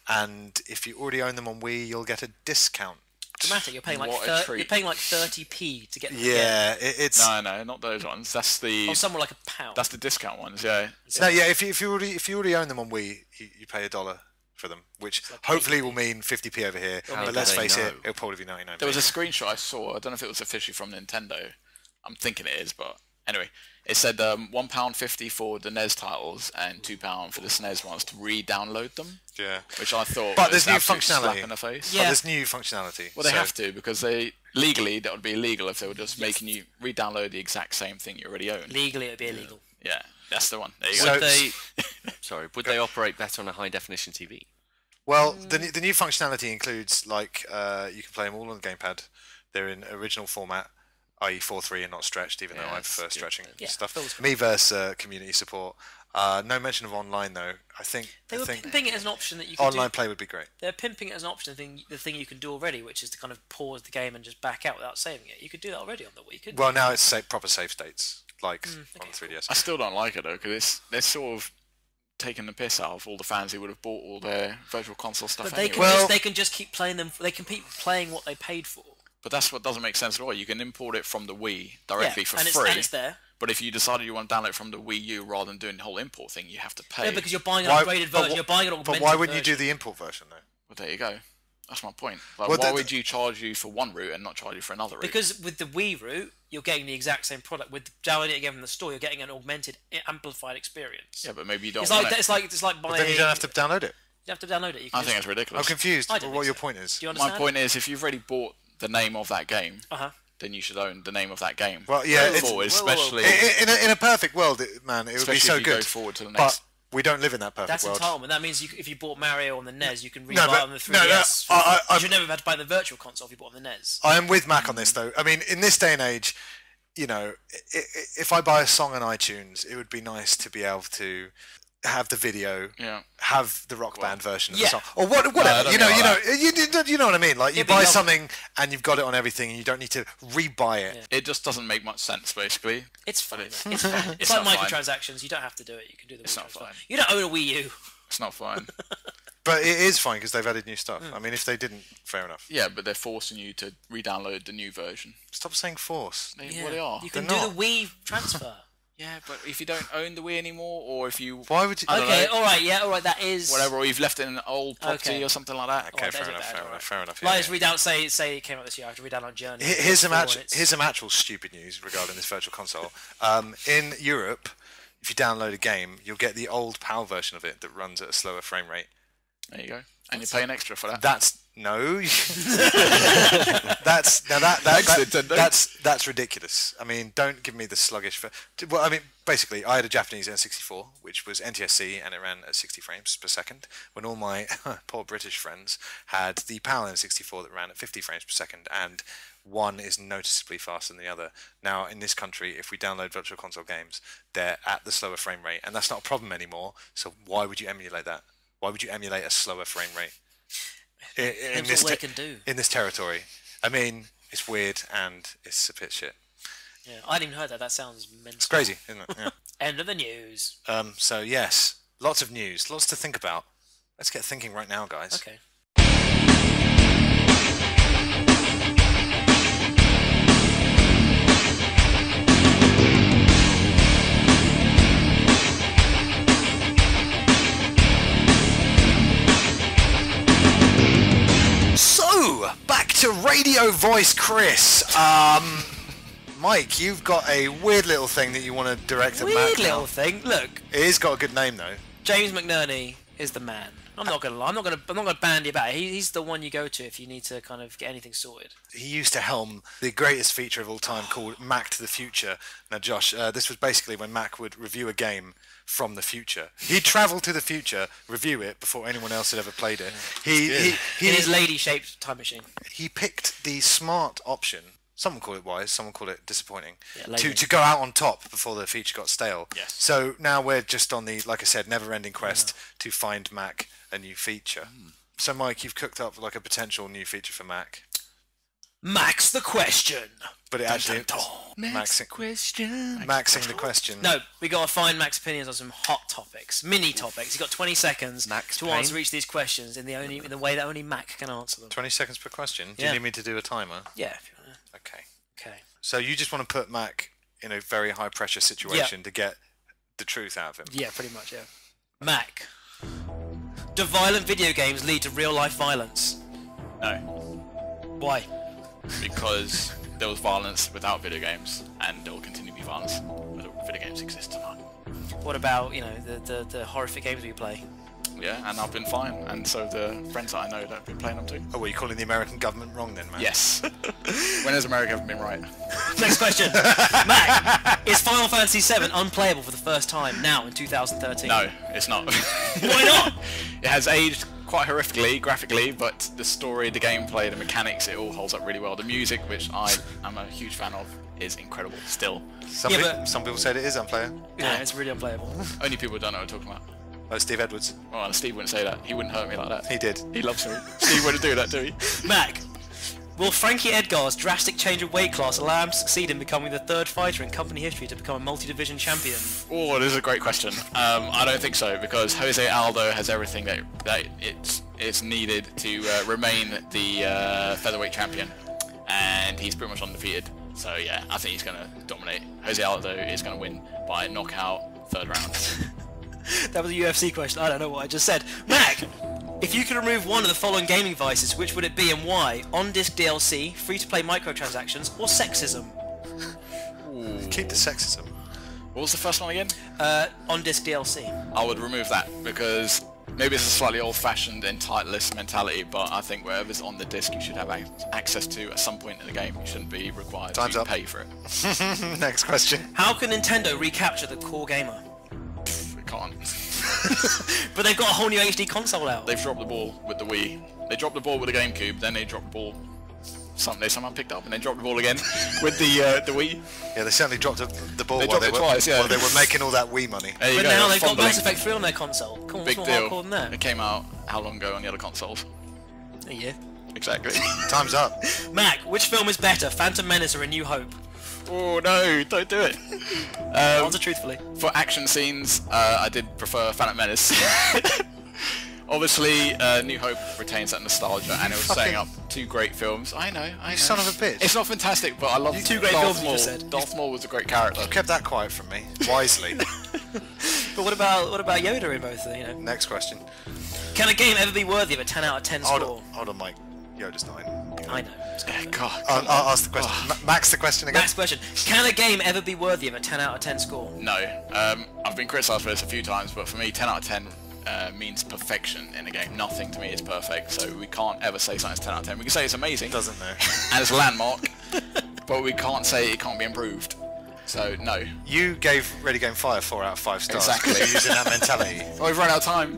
and if you already own them on Wii, you'll get a discount. Dramatic, you're paying like 30p to get them. Yeah, it's... No, not those ones. That's the... Or somewhere like £1. That's the discount ones, yeah. No, yeah, if you already own them on Wii, you pay $1 for them, which like hopefully will mean 50p over here. But let's face it, it'll probably be 99p. There was a screenshot I saw. I don't know if it was officially from Nintendo. I'm thinking it is, but anyway, it said £1.50 for the NES titles and £2 for the SNES ones to re-download them. Yeah, which I thought. But there's new functionality. Slap in the face. Yeah, but there's new functionality. Well, they have to because legally that would be illegal if they were just making you re-download the exact same thing you already own. Legally, it would be illegal. Yeah, that's the one. There you go. Would they operate better on a high definition TV? Well, the new functionality includes like you can play them all on the gamepad. They're in original format, i.e. 4:3 and not stretched, even though I prefer stretching stuff. Miiverse community support. No mention of online though. I think they were pimping it as an option that you could online play would be great. They're pimping it as an option. The thing you can do already, which is to kind of pause the game and just back out without saving it. You could do that already on the Wii. Couldn't you? Now it's proper save states like on the 3DS. I still don't like it though because they're sort of taking the piss out of all the fans who would have bought all their Virtual Console stuff. But they can just keep playing them. They can keep playing what they paid for. But that's what doesn't make sense at all. You can import it from the Wii directly for free. And it's there. But if you decided you want to download it from the Wii U rather than doing the whole import thing, you have to pay. Yeah, because you're buying an upgraded version. You're buying an augmented version. But why wouldn't you do the import version though? Well, there you go. That's my point. Like, why would you charge you for one route and not charge you for another route? Because with the Wii route, you're getting the exact same product. With downloading it again from the store, you're getting an augmented, amplified experience. Yeah, but maybe you don't. It's like buying. But then you don't have to download it. You have to download it. I think it's ridiculous. I'm confused. What your point is? Do you understand? My point is, if you've already bought the name of that game, then you should own the name of that game. Well, yeah, especially in a perfect world, man, it would be so if you good. Go forward to the next. But we don't live in that perfect world. That's entitlement. That means if you bought Mario on the NES, you can rebuy it on the 3DS. You should never have had to buy the Virtual Console if you bought on the NES. I am with Mac on this though. I mean, in this day and age, you know, if I buy a song on iTunes, it would be nice to be able to have the video, have the Rock Band version of the song, or whatever. You know what I mean. Like you buy something and you've got it on everything, and you don't need to re-buy it. Yeah. It just doesn't make much sense, basically. It's fine. It's fine. It's like microtransactions. You don't have to do it. You can do the. It's not fine. You don't own a Wii U. It's not fine. But it is fine because they've added new stuff. I mean, if they didn't, fair enough. Yeah, but they're forcing you to re-download the new version. Stop saying force. Well, they are. You can do the Wii transfer. Yeah, but if you don't own the Wii anymore, or if you... Why would you... Okay, alright, that is... Whatever, or you've left it in an old property or something like that. Okay, fair enough. Like, say it came out this year, I have to read down on Journey. Here's some actual stupid news regarding this Virtual Console. In Europe, if you download a game, you'll get the old PAL version of it that runs at a slower frame rate. There you go. And you're paying extra for that. That's that's ridiculous. I mean, don't give me the sluggish. Well, I mean, basically, I had a Japanese N64, which was NTSC, and it ran at 60 frames per second. When all my poor British friends had the PAL N64 that ran at 50 frames per second, and one is noticeably faster than the other. Now, in this country, if we download Virtual Console games, they're at the slower frame rate, and that's not a problem anymore. So why would you emulate that? Why would you emulate a slower frame rate in this territory? I mean, it's weird and it's a bit shit. Yeah, I hadn't even heard that. That sounds mental. It's crazy, isn't it? Yeah. End of the news. So yes, lots of news, lots to think about. Let's get thinking right now, guys. Okay. So, back to Radio Voice Chris. Mike, you've got a weird little thing that you want to direct at Matt. Weird little thing. Look, it has got a good name though. James McNerney is the man. I'm not gonna lie. I'm not gonna bandy about it. He's the one you go to if you need to kind of get anything sorted. He used to helm the greatest feature of all time called Mac to the Future. Now, Josh, this was basically when Mac would review a game from the future. He'd travel to the future, review it before anyone else had ever played it. In his lady-shaped time machine. He picked the smart option. Some would call it wise, some would call it disappointing. Yeah, to go out on top before the feature got stale. Yes. So now we're just on the, like I said, never-ending quest to find Mac a new feature. So, Mike, you've cooked up like a potential new feature for Mac, Max the question. but it actually Next question. maxing the question. No, we got to find Mac's opinions on some hot topics, mini topics. He's got 20 seconds Max to Payne. answer each of these questions in the way that only Mac can answer them. 20 seconds per question. Do Yeah. you need me to do a timer? Yeah, if you want to. Okay. Okay. So you just want to put Mac in a very high pressure situation to get the truth out of him. Yeah, pretty much, yeah. Mac. Do violent video games lead to real life violence? No, Why? because there was violence without video games, and there will continue to be violence whether video games exist or not. What about, you know, the horrific games we play? Yeah, and I've been fine, and so the friends that I know that have been playing them too. Oh, were you calling the American government wrong then, man? Yes. When has America ever been right? Next question. Mac, is Final Fantasy VII unplayable for the first time now in 2013? No, it's not. Why not? It has aged quite horrifically, graphically, but the story, the gameplay, the mechanics, it all holds up really well. The music, which I am a huge fan of, is incredible still. Some, some people said it is unplayable. Yeah, it's really unplayable. Only people don't know what I'm talking about. Oh, Steve Edwards. Oh, and Steve wouldn't say that. He wouldn't hurt me like that. He did. He loves me. Steve wouldn't do that, do he? Mac, will Frankie Edgar's drastic change of weight class allow him to succeed in becoming the third fighter in company history to become a multi-division champion? Oh, this is a great question. I don't think so, because Jose Aldo has everything that it's needed to remain the featherweight champion, and he's pretty much undefeated. So yeah, I think he's going to dominate. Jose Aldo is going to win by knockout, third round. That was a UFC question. I don't know what I just said. Mac, if you could remove one of the following gaming vices, which would it be and why? On-disc DLC, free-to-play microtransactions, or sexism? Ooh. Keep the sexism. What was the first one again? On-disc DLC. I would remove that, because maybe it's a slightly old-fashioned entitlist mentality, but I think whatever's on the disc you should have access to at some point in the game. You shouldn't be required Time's to up. pay for it. Next question. How can Nintendo recapture the core gamer? We can't. But they've got a whole new HD console out. They've dropped the ball with the Wii. They dropped the ball with the GameCube, then they dropped the ball. Someone picked up and they dropped the ball again with the Wii. Yeah, they certainly dropped the ball They while dropped it twice, yeah. while they were making all that Wii money. There you But go, now they've got fumbling. Mass Effect 3 on their console. Come on, Big what's more deal. hardcore than that? It came out how long ago on the other consoles? A year. Exactly. Time's up. Mac, which film is better, Phantom Menace or A New Hope? Oh no, don't do it. Answer truthfully. For action scenes, I did prefer Phantom Menace. Obviously, New Hope retains that nostalgia, and it was setting up two great films. I know. You son of a bitch. It's not fantastic, but I love Two great Darth films you Maul. just said. Darth Maul was a great character. You kept that quiet from me, wisely. But what about Yoda in both? You know, Next question. can a game ever be worthy of a 10 out of 10 score? Hold on, Mike. Yoda's not in. I know. It's Yeah, God. I'll ask the question. Max, the question again. Next question. Can a game ever be worthy of a 10 out of 10 score? No. I've been criticised for this a few times, but for me, 10 out of 10 means perfection in a game. Nothing to me is perfect, so we can't ever say something's 10 out of 10. We can say it's amazing, Doesn't know. and it's a landmark, but we can't say it can't be improved. So, no. You gave Ready Game Fire 4 out of 5 stars. Exactly. You're using that mentality. Oh, we've run out of time.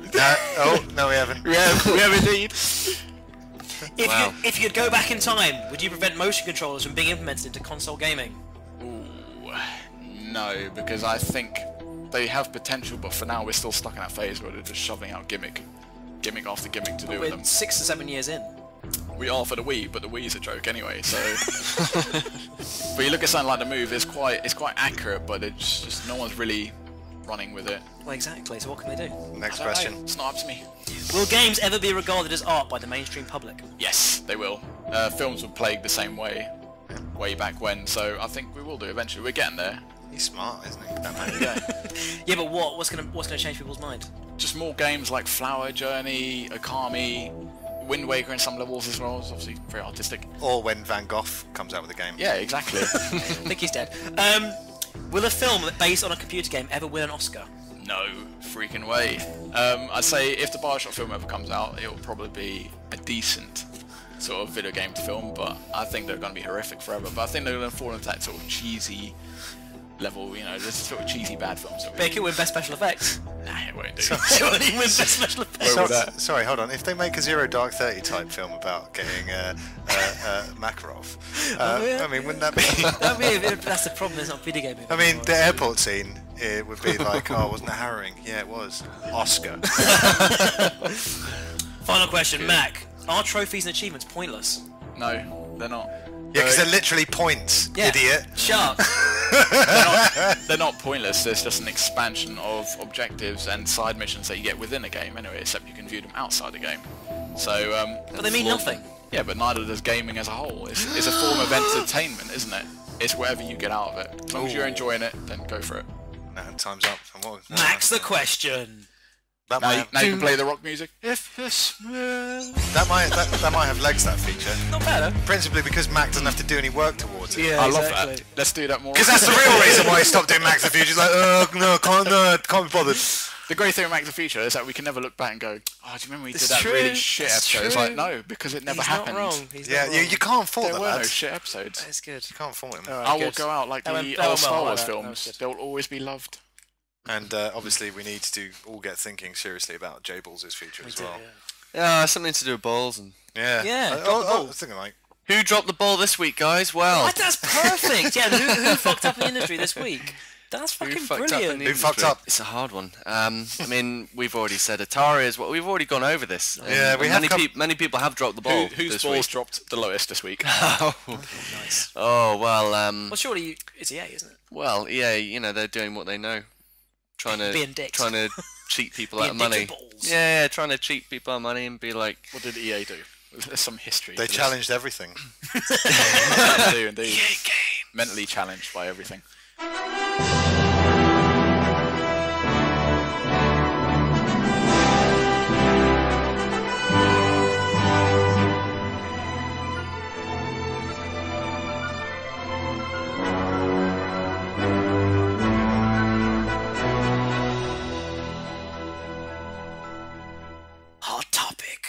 No, we haven't. we have indeed. If you could go back in time, would you prevent motion controllers from being implemented into console gaming? Ooh, no, because I think they have potential, but for now we're still stuck in that phase where they're just shoving out gimmick after gimmick to do with We're them. 6 to 7 years in. We are for the Wii, but the Wii's a joke anyway. So, but you look at something like the Move, it's quite accurate, but it's just no one's really running with it. Well, exactly. So what can they do? Next I don't question. know, it's not up to me. Will games ever be regarded as art by the mainstream public? Yes, they will. Films were plagued the same way back when, so I think we will do eventually. We're getting there. He's smart, isn't he? That man. Yeah. Yeah, but what's gonna change people's mind? Just more games like Flower Journey, Okami, Wind Waker in some levels as well. It's obviously very artistic. Or when Van Gogh comes out with a game. Yeah, exactly. I think he's dead. Will a film based on a computer game ever win an Oscar? No freaking way. I'd say if the Bioshock film ever comes out, it'll probably be a decent sort of video game film, but I think they're going to be horrific forever. But I think they're going to fall into that sort of cheesy level, you know, this sort of cheesy bad films. But it could win Best Special Effects. Nah, it won't do. It won't even win Best Special Effects. Sorry, hold on. If they make a Zero Dark 30 type film about getting Makarov, yeah. I mean, wouldn't that be... That's the problem, there's not a video game. I mean, the airport scene, it would be like, oh, wasn't it harrowing? Yeah, it was. Oscar. Final question, Mac. Are trophies and achievements pointless? No, they're not. Yeah, because they're literally points, idiot. Sharp. They're not pointless. There's just an expansion of objectives and side missions that you get within a game anyway, except you can view them outside the game. So, But they mean nothing. Yeah, but neither does gaming as a whole. It's a form of entertainment, isn't it? It's whatever you get out of it. As long as you're enjoying it, then go for it. No, time's up. Max the question. That Now might, you can play the rock music. that might have legs, that feature. Not bad, huh? Principally because Mac doesn't have to do any work towards it. Yeah, I love that. Let's do that more. Because that's the real reason why he stopped doing Mac the Future. He's like, no, can't be bothered. The great thing with Mac the Future is that we can never look back and go, oh, do you remember we did It's that true, really shit it's episode? It's true. like, no, because it never He's happened. not wrong. He's Yeah, not wrong. you can't fault There the were no lads. shit episodes. That's good. You can't fault him. Alright, I will good. go out like That went- the that old went well, Star I Wars like that. That films. was good. They'll always be loved. And obviously we need to all get thinking seriously about JBalls' future as well. Yeah, something to do with balls. And Yeah. Yeah, drop the I ball. was thinking like, who dropped the ball this week, guys? Well, That's perfect. Yeah, who fucked up in the industry this week? That's who fucking fucked up in brilliant. the Who fucked industry? up? It's a hard one. I mean, we've already said Atari is what we've already gone over this. Yeah, we have many people have dropped the ball. Whose this balls week. dropped the lowest this week? Nice. Oh well. Well, surely it's EA, isn't it? Well, yeah, you know they're doing what they know, trying Being dicks. to cheat people out Being of dicks money. with balls. Yeah, trying to cheat people out of money and be like, What did EA do? There's some history. they to this. challenged everything. They do indeed. Mentally challenged by everything. Hot topic.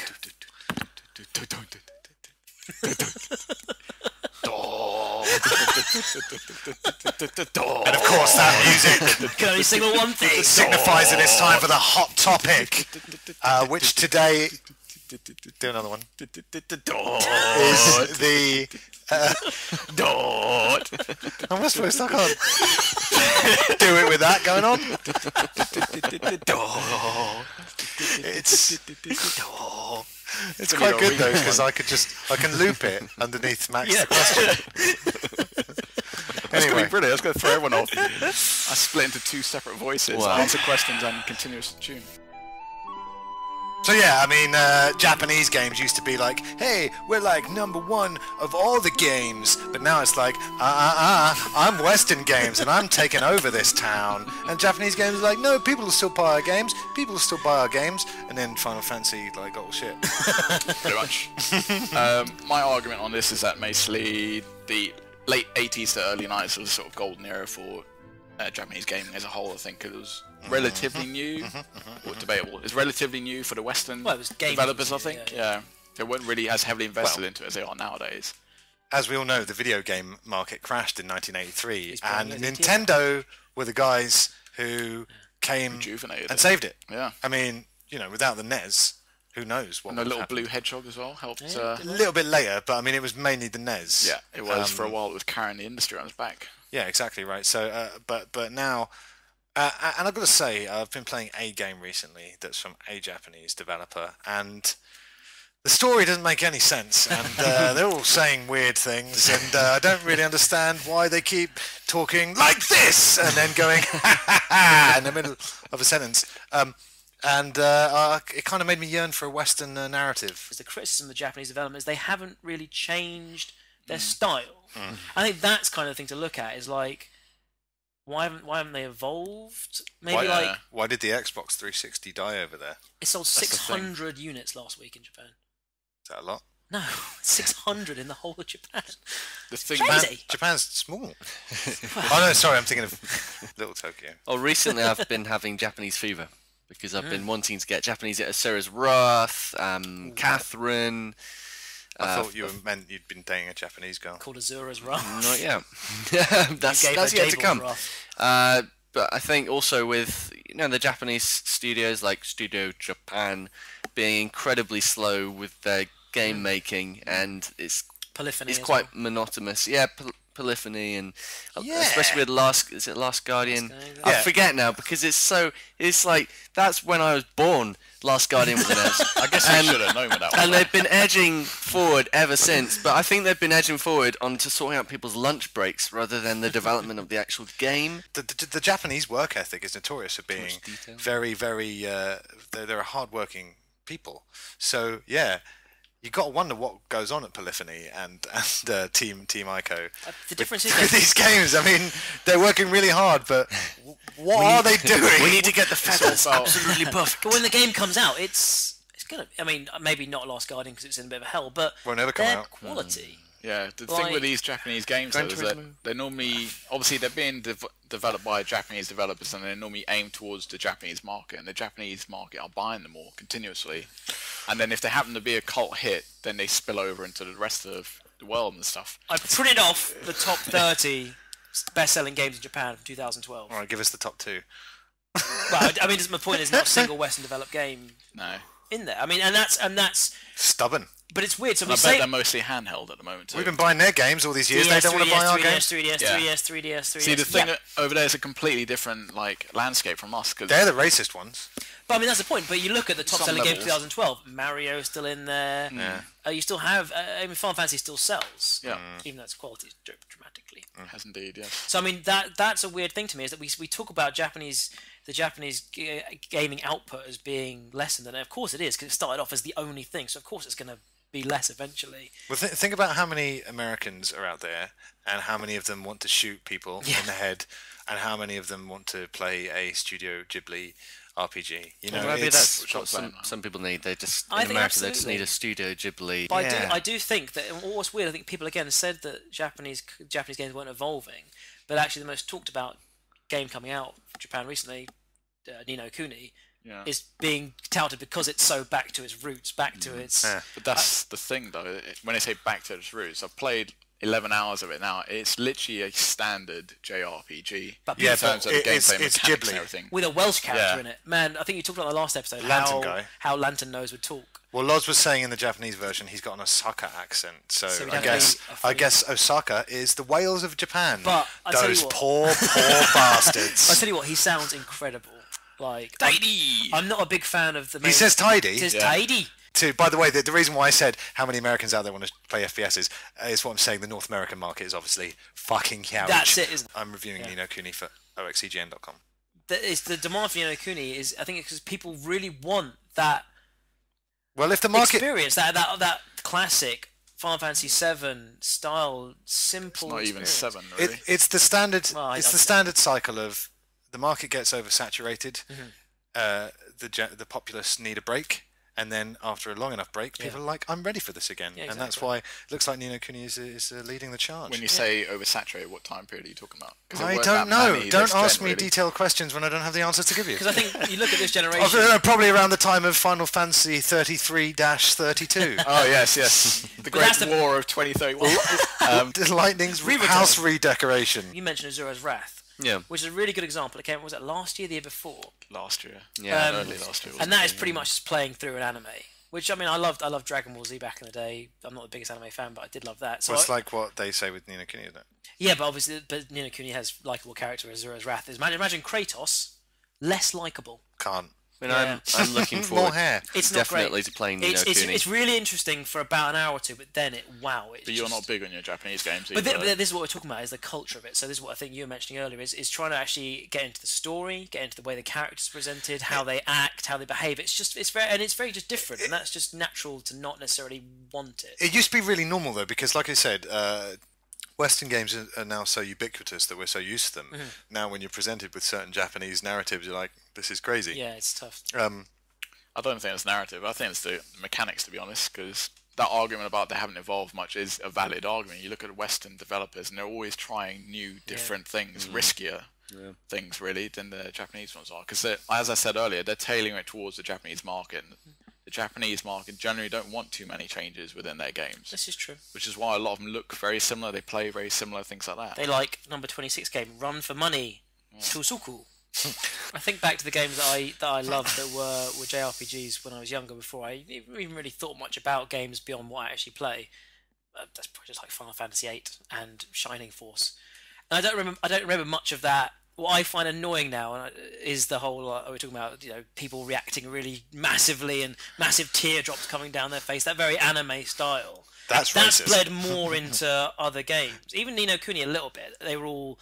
And of course that music Can only signal one thing. signifies that it's time for the hot topic, which today... Do another one. Is the... How am I supposed to? I can't do it with that going on. It's quite good though because I can loop it underneath Max's question. That's Anyway, going to be brilliant. That's going to throw everyone off. I split into two separate voices. Wow. Answer questions and continuous tune. so yeah, I mean, Japanese games used to be like, hey, we're like #1 of all the games, but now it's like, I'm Western games and I'm taking over this town. And Japanese games are like, no, people will still buy our games, and then Final Fantasy like, oh shit. Pretty much. My argument on this is that basically the late 80s to early 90s was a sort of golden era for Japanese gaming as a whole. I think it was relatively new, or debatable. It's relatively new for the Western Well, it was gaming, developers, I wasn't think. it? Yeah. They weren't really as heavily invested into it as they are nowadays. As we all know, the video game market crashed in 1983, and probably Nintendo were the guys who came Rejuvenated and it. saved it. Yeah. I mean, you know, without the NES, who knows what And the would have little happened. blue hedgehog as well helped. A little bit later, but I mean, it was mainly the NES. Yeah, it was for a while. It was carrying the industry on its back. Yeah, exactly right. So, but now, and I've got to say, I've been playing a game recently that's from a Japanese developer, and the story doesn't make any sense, and they're all saying weird things, and I don't really understand why they keep talking like this and then going in the middle of a sentence. And it kind of made me yearn for a Western narrative. The criticism of the Japanese developers, they haven't really changed their style. I think that's kind of the thing to look at. Is like, why haven't they evolved? Maybe Why did the Xbox 360 die over there? it sold the thing. 600 units last week in Japan. Is that a lot? No, 600 in the whole of Japan. The thing Crazy. Japan's small. Oh no, sorry, I'm thinking of Little Tokyo. oh, recently I've been having Japanese fever because I've been wanting to get Japanese Sarah's Wrath, Catherine. I thought you meant you'd been dating a Japanese girl. Called Azura's Wrath. Not yet. that's You gave her yet to JBalls come. Wrath. But I think also with the Japanese studios like Studio Japan being incredibly slow with their game making, and it's Polyphony as quite well. monotonous. Yeah, Polyphony and Yeah. especially with Last Guardian? Guardian. I forget now because it's like that's when I was born. Last Guardian was announced. I guess I should have known with that one. And they've been edging forward ever since, but I think they've been edging forward onto sorting out people's lunch breaks rather than the development of the actual game. The Japanese work ethic is notorious for being detail. very, very. They're a hard-working people. So yeah, you got to wonder what goes on at Polyphony and Team Ico. The difference is with these games. I mean, they're working really hard, but what are they doing? We need to get the feathers absolutely buff. But when the game comes out, it's gonna. I mean, maybe not Last Guardian because it's in a bit of a hell, but Won't ever come their out. quality. Yeah, the thing with these Japanese games though, is that they're normally, obviously they're being developed by Japanese developers and they're normally aimed towards the Japanese market, and the Japanese market are buying them all continuously. And then if they happen to be a cult hit, then they spill over into the rest of the world and stuff. I printed off the top 30 best-selling games in Japan from 2012. All right, give us the top 2. Well, I mean, my point is not a single Western-developed game No. in there. I mean, and that's. Stubborn. But it's weird. So And I bet they're mostly handheld at the moment too. We've been buying their games all these years. 3DS, They don't want to buy our 3DS, games. 3DS, Yeah. 3DS. See, the thing Yeah. over there is a completely different landscape from us. Cause They're the racist ones. But I mean, that's the point. But you look at the top-selling games levels. 2012. Mario's still in there. Yeah. You still have. I mean, Final Fantasy still sells. Yeah. Even though its quality is dramatically. Has indeed, yes. So I mean, that's a weird thing to me, is that we talk about the Japanese gaming output as being less than that. And of course it is, because it started off as the only thing. So of course it's going to be less eventually. Well, think about how many Americans are out there, and how many of them want to shoot people in the head, and how many of them want to play a Studio Ghibli RPG. You know, Well, maybe it's- that's what some people need. They just I in think America they just absolutely. need a Studio Ghibli. But Yeah. I do think that, and what's weird, I think people again said that Japanese games weren't evolving, but actually the most talked about game coming out from Japan recently, Ni No Kuni, Yeah. is being touted because it's so back to its roots, back to its. Yeah. But that's the thing, though. When I say back to its roots, I've played 11 hours of it now. It's literally a standard JRPG But Yeah, in terms of but the it's gameplay Ghibli. mechanics and everything. With a Welsh character Yeah. in it, man. I think you talked about in the last episode Lantern guy. how Lantern Nose would talk. Well, Loz was saying in the Japanese version he's got an Osaka accent, so So he'd I have guess to be a funny- Osaka is the Wales of Japan. But I tell you those what- poor bastards. I tell you what, he sounds incredible. Like Tidy! I'm not a big fan of the. He says tidy. He says Yeah. tidy. By the way, the reason why I said how many Americans out there want to play FPS is what I'm saying. The North American market is obviously fucking huge. That's it, isn't it? I'm reviewing Ni No Kuni for oxegn.com. The demand for Ni No Kuni is, I think, it's because people really want that Well, if the market experience, that classic Final Fantasy VII style, simple. Not even experience. 7, really. it's the standard Well, it's the standard cycle of the market gets oversaturated, the populace need a break, and then after a long enough break, people are like, I'm ready for this again. Yeah, And that's exactly. why it looks like Ni No Kuni is leading the charge. When you say oversaturated, what time period are you talking about? 'Cause there I weren't don't that know. many Don't this ask gen, me really. detailed questions when I don't have the answers to give you. Because I think you look at this I don't generation. know, probably around the time of Final Fantasy 33-32. Oh, yes. The Great that's the- War of 2031. The Lightning's Rereturn. house redecoration. You mentioned Azura's Wrath, Yeah. which is a really good example. It came, was it last year, the year before? Last year. Yeah. Early last year. And that is pretty much just playing through an anime. Which, I mean, I loved Dragon Ball Z back in the day. I'm not the biggest anime fan, but I did love that. So Well, it's like what they say with Ni No Kuni, isn't it? yeah, but obviously, Ni No Kuni has likable character as Azura's Wrath. Imagine Kratos less likable. Can't. I mean, Yeah. I'm looking More forward hair. It's not definitely great. to playing Ni No Kuni. It's really interesting for about an hour or two, but then it's But you're not big on your Japanese games But either. this is what we're talking about, is the culture of it. So this is what I think you were mentioning earlier, is trying to actually get into the story, get into the way the characters are presented, how they act, how they behave. It's very just different, and that's just natural to not necessarily want it. It used to be really normal though, because like I said, Western games are now so ubiquitous that we're so used to them. Mm-hmm. Now, when you're presented with certain Japanese narratives, you're like, "This is crazy." Yeah, it's tough. I don't think it's narrative. I think it's the mechanics, to be honest, because that argument about they haven't evolved much is a valid argument. You look at Western developers, and they're always trying new, different things, riskier things, really, than the Japanese ones are. Because, as I said earlier, they're tailoring it towards the Japanese market. And the Japanese market generally don't want too many changes within their games, This is true. which is why a lot of them look very similar. They play very similar, things like that. They like number 26 game, Run for Money, Tusuku. I think back to the games that I loved that were JRPGs when I was younger, before I even really thought much about games beyond what I actually play. that's probably just like Final Fantasy VIII and Shining Force. And I don't remember much of that. What I find annoying now is the whole we're talking about, people reacting really massively and massive teardrops coming down their face. That very anime style. That's racist. Bled more into other games. Even Ni No Kuni a little bit. They were all,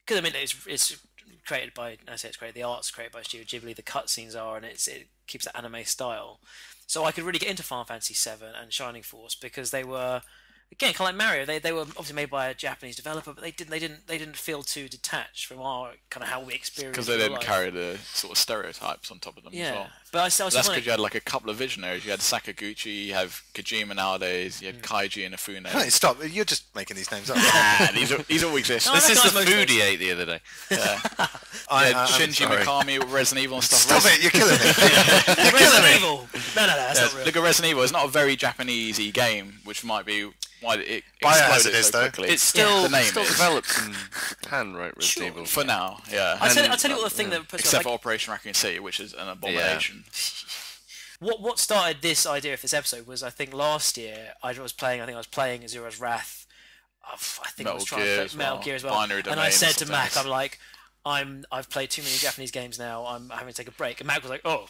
because I mean it's created by, I say it's created, the art's created by Studio Ghibli. The cutscenes are, and it keeps that anime style. So I could really get into Final Fantasy VII and Shining Force because they were, again, kind of like Mario. They were obviously made by a Japanese developer, but they didn't feel too detached from our kind of how we experience. Because they didn't carry the sort of stereotypes on top of them as well. But that's because you had like a couple of visionaries. You had Sakaguchi, you have Kojima nowadays, you had Kaiji and Inafune. Hey, stop! You're just making these names up. These all exist. This is the food he ate the other day. Yeah. Shinji Mikami with Resident Evil and stuff. Stop it! You're killing me. You're killing me. Evil. No, that's not real. Look at Resident Evil. It's not a very Japanesey game, which might be why it exploded so quickly. It's still the name still is. developed in Japan, right? Resident Evil. For now, yeah. I'll tell you what the thing that puts except for Operation Raccoon City, which is an abomination. What started this idea of this episode was, I think last year I was playing Azura's Wrath. I think I was trying to play Metal Gear as well. And I said to Mac, I'm like, I've played too many Japanese games now. I'm having to take a break. And Mac was like, "Oh,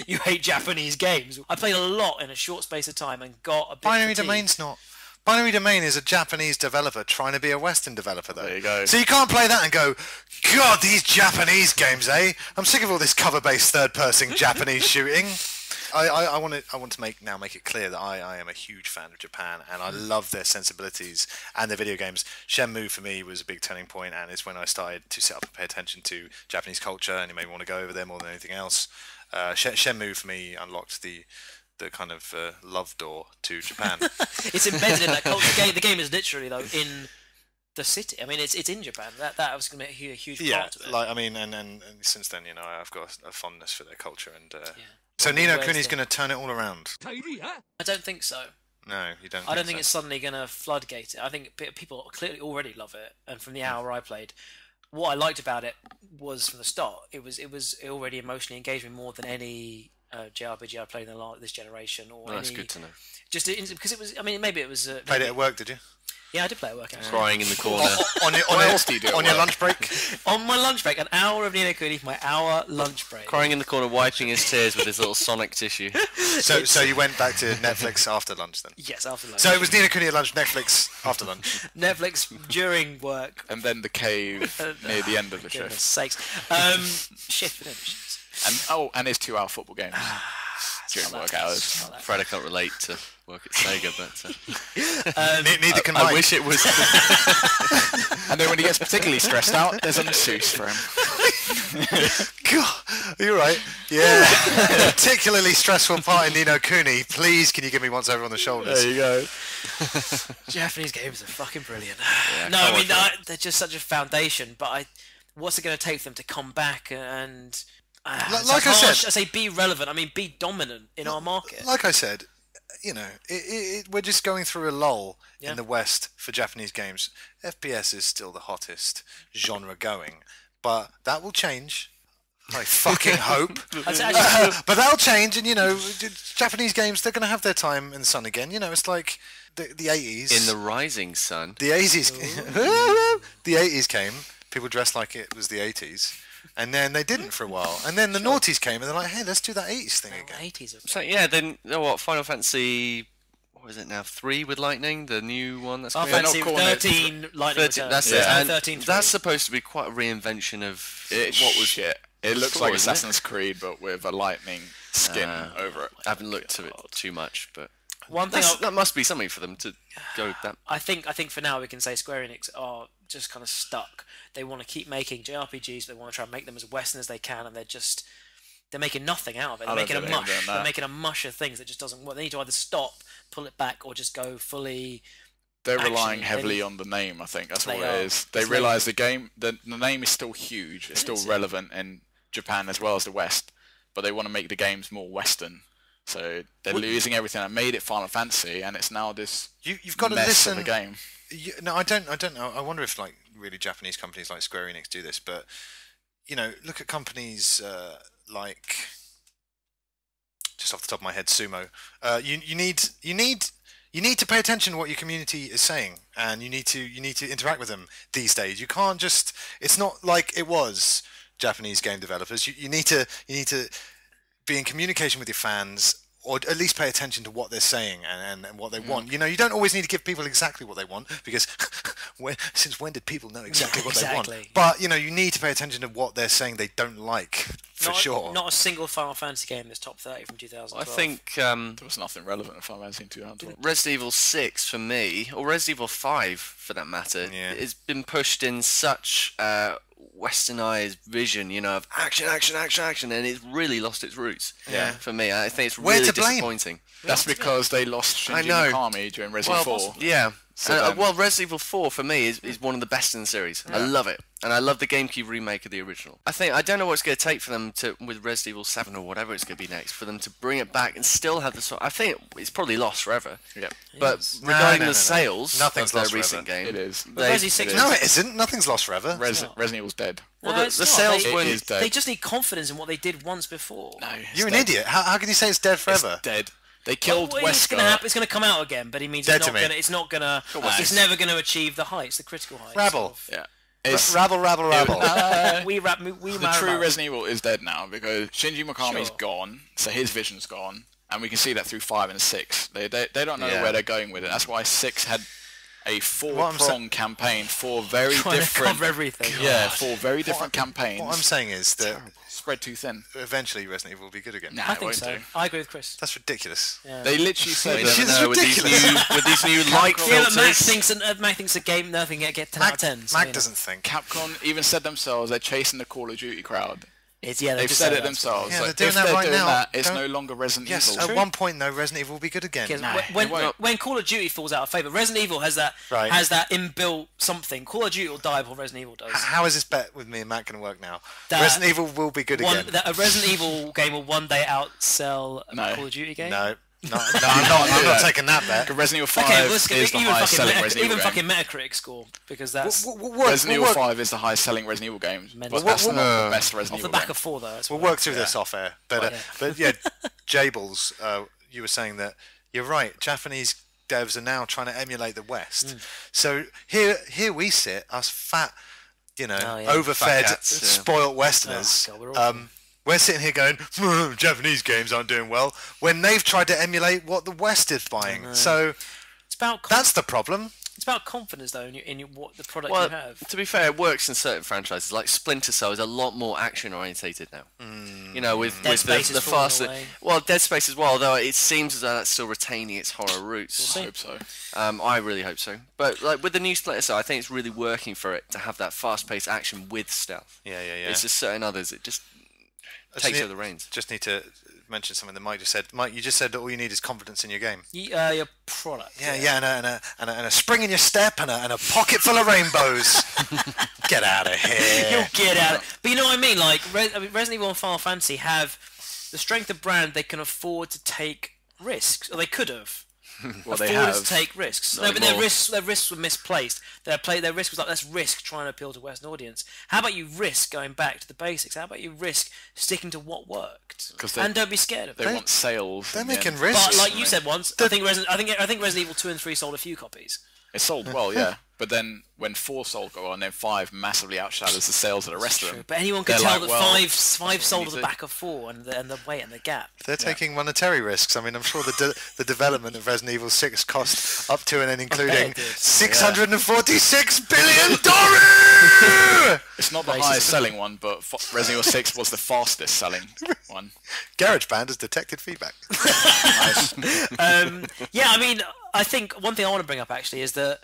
you hate Japanese games." I played a lot in a short space of time and got a bit Binary fatigued. Domain's not. Binary Domain is a Japanese developer trying to be a Western developer, though. There you go. So you can't play that and go, "God, these Japanese games, eh? I'm sick of all this cover-based third-person Japanese shooting." I want to make it clear that I am a huge fan of Japan, and I love their sensibilities and their video games. Shenmue for me was a big turning point, and it's when I started to sit up and pay attention to Japanese culture, and it made me want to go over there more than anything else. Shenmue for me unlocked the kind of love door to Japan. It's embedded in that culture. The game is literally though in the city. I mean, it's in Japan. That was going to be a huge part of it. Like I mean, and since then, I've got a fondness for their culture, and so Ni No Kuni's going to turn it all around. I don't think so. No, you don't. I don't think it's suddenly going to floodgate it. I think people clearly already love it, and from the hour I played, what I liked about it was from the start. It already emotionally engaged me more than any JRPG I played in this generation. That's good to know. Just because it was. I mean, maybe it was. Played it at work, did you? Yeah, I did play at work. Actually. Crying in the corner. On your lunch break? On my lunch break, an hour of Ni No Kuni, my hour lunch break. Crying in the corner, wiping his tears with his little Sonic tissue. So you went back to Netflix after lunch then? Yes, after lunch. So it was Ni No Kuni at lunch, Netflix after lunch. Netflix during work. And then the cave near the end of the Goodness shift. sakes. Shift within shifts. And his 2-hour football games during work hours. Afraid I can't relate to work at Sega, but Neither can I Mike. wish it was. And then when he gets particularly stressed out, there's a masseuse for him. God, you're right. Yeah. Particularly stressful part in Ni No Kuni. Please, can you give me once over on the shoulders? There you go. Japanese games are fucking brilliant. Yeah, No, I mean they're just such a foundation. But what's it going to take for them to come back and? Like I said, I say be relevant. I mean be dominant in our market. Like I said, we're just going through a lull Yeah. in the West for Japanese games. FPS is still the hottest genre going, but that will change. I fucking hope. But that'll change, and Japanese games, they're going to have their time in the sun again. It's like the 80s. in the rising sun. The 80s. The 80s came. People dressed like it was the 80s. And then they didn't for a while. And then the noughties came and they're like, hey, let's do that 80s thing again. 80s. So yeah, then Final Fantasy, what is it now? 3 with Lightning, the new one that's Final coming out? Fantasy 13 Lightning 13, Return. that's Yeah. it. And 13 that's supposed to be quite a reinvention of what was shit. It looks before, like isn't it? Assassin's Creed, but with a lightning skin over it. I haven't looked at it too much, but One thing that must be something for them to go with that. I think for now we can say Square Enix are just kind of stuck. They want to keep making JRPGs, but they want to try and make them as Western as they can, and they're making nothing out of it. They're making a mush. They're making a mush of things that just doesn't work. They need to either stop, pull it back, or just go fully. They're relying heavily on the name. I think that's what it is. They realise the name is still huge. It's still relevant in Japan as well as the West, but they want to make the games more Western. So they're losing everything. I made it Final Fantasy, and it's now this You've got to mess listen. of a game. No, I don't know. I wonder if really Japanese companies like Square Enix do this, but look at companies like, just off the top of my head, Sumo. You need you need to pay attention to what your community is saying, and you need to interact with them these days. You can't just. It's not like it was Japanese game developers. You need to be in communication with your fans, or at least pay attention to what they're saying and what they want. You know, you don't always need to give people exactly what they want, because since when did people know exactly what they want? But, you know, you need to pay attention to what they're saying they don't like, for sure. Not a single Final Fantasy game that's top 30 from 2012. I think there was nothing relevant in Final Fantasy in 2012. Resident Evil 6 for me, or Resident Evil 5 for that matter, has been pushed in such westernized vision, you know, of action, and it's really lost its roots. Yeah. For me, I think it's really disappointing. That's because they lost Shinji Mikami during Resident Evil 4. Yeah. So well, Resident Evil 4 for me is one of the best in the series. I love it, and I love the GameCube remake of the original. I don't know what it's going to take for them to, with Resident Evil 7 or whatever it's going to be next, for them to bring it back and still have the sort. I think it's probably lost forever. Yeah. But regarding the sales, nothing's of lost their recent forever. game, It is. No, it isn't. Nothing's lost forever. Resident Evil's dead. Well, No, the it's not. sales They- weren't. is dead. They just need confidence in what they did once before. No, You're an idiot. How can you say it's dead forever? It's dead. They killed It's Wesker. going to come out again, but he means Dead it's to not me. going. It's not going to. It's never going to achieve the heights, the critical heights. Rabble. Yeah. It's, Rabble. We the true Resident Evil is dead now because Shinji Mikami's Sure. gone, so his vision's gone, and we can see that through 5 and 6. They don't know where they're going with it. That's why 6 had a 4-prong campaign, 4 very Trying to different. cover everything. Yeah, 4 very different campaigns. What I'm saying is that Spread too thin. eventually Resident Evil will be good again. Nah, I it think won't so. do. I agree with Chris. That's ridiculous. Yeah. They literally said We It's never just know with these ridiculous. new light Yeah, but filters. Mac thinks a game nothing get 10 out of 10. So, Mac you know. doesn't think. Capcom even said themselves they're chasing the Call of Duty crowd. They've They've just said it that. themselves. Yeah, Like, they're doing if that they're right doing now. that, it's Don't- no longer Resident Yes, Evil. at one point though, Resident Evil will be good again. When Call of Duty falls out of favour, Resident Evil has that inbuilt something. Call of Duty will die before Resident Evil does. How is this bet with me and Matt going to work now? That- Resident Evil will be good again. That a Resident Evil game will one day outsell a No. Call of Duty game. No, I'm not taking that bet. Resident Evil 5 Okay, let's is the highest selling Resident Evil fucking game. Metacritic score, because that's Resident Evil 5 is the highest selling Resident Evil game. Mental. But that's not the best Resident off the Evil back game. of 4 though. That's We'll why. work through this off air. But JBalls, you were saying that you're right. Japanese devs are now trying to emulate the West. So here we sit, us fat, overfed, Fat cats, yeah. spoilt Westerners. Oh, God, we're awful. We're sitting here going, Japanese games aren't doing well, when they've tried to emulate what the West is buying. So It's about that's the problem. it's about confidence though in what the product Well, you have. to be fair, it works in certain franchises. Like Splinter Cell is a lot more action orientated now. You know, with Dead the Space is falling faster. away. Well, Dead Space as well, though it seems as though that's still retaining its horror roots. I hope so. I really hope so. But like with the new Splinter Cell, I think it's really working for it to have that fast-paced action with stealth. Yeah. It's just certain others. It just takes over the reins. Just need to mention something that Mike just said. Mike, you just said that all you need is confidence in your game. Your product. Yeah, and a spring in your step and a pocket full of rainbows. Get out of here. You'll get out. But you know what I mean? Like Resident Evil and Final Fantasy have the strength of brand. They can afford to take risks, or they could have. Well, they afforded have. to take risks. Not No, but their anymore. risks were misplaced. Their risk was like, let's risk trying to appeal to a Western audience. How about you risk going back to the basics? How about you risk sticking to what worked? 'Cause they- And don't be scared of They it. want sales. They're in the making end. risks. But like you said once, I think Resident Evil 2 and 3 sold a few copies. It sold well, yeah. But then when 4 sold go on, then 5 massively outshadows the sales of the rest of them. But anyone could They're tell like, that well, five sold at the do. back of 4 and the weight and the gap. They're taking monetary risks. I mean, I'm sure the development of Resident Evil 6 cost up to and then including it did. $646 billion. It's not the highest selling one, but Resident Evil 6 was the fastest selling one. GarageBand has detected feedback. Nice. Yeah, I mean, I think one thing I want to bring up actually is that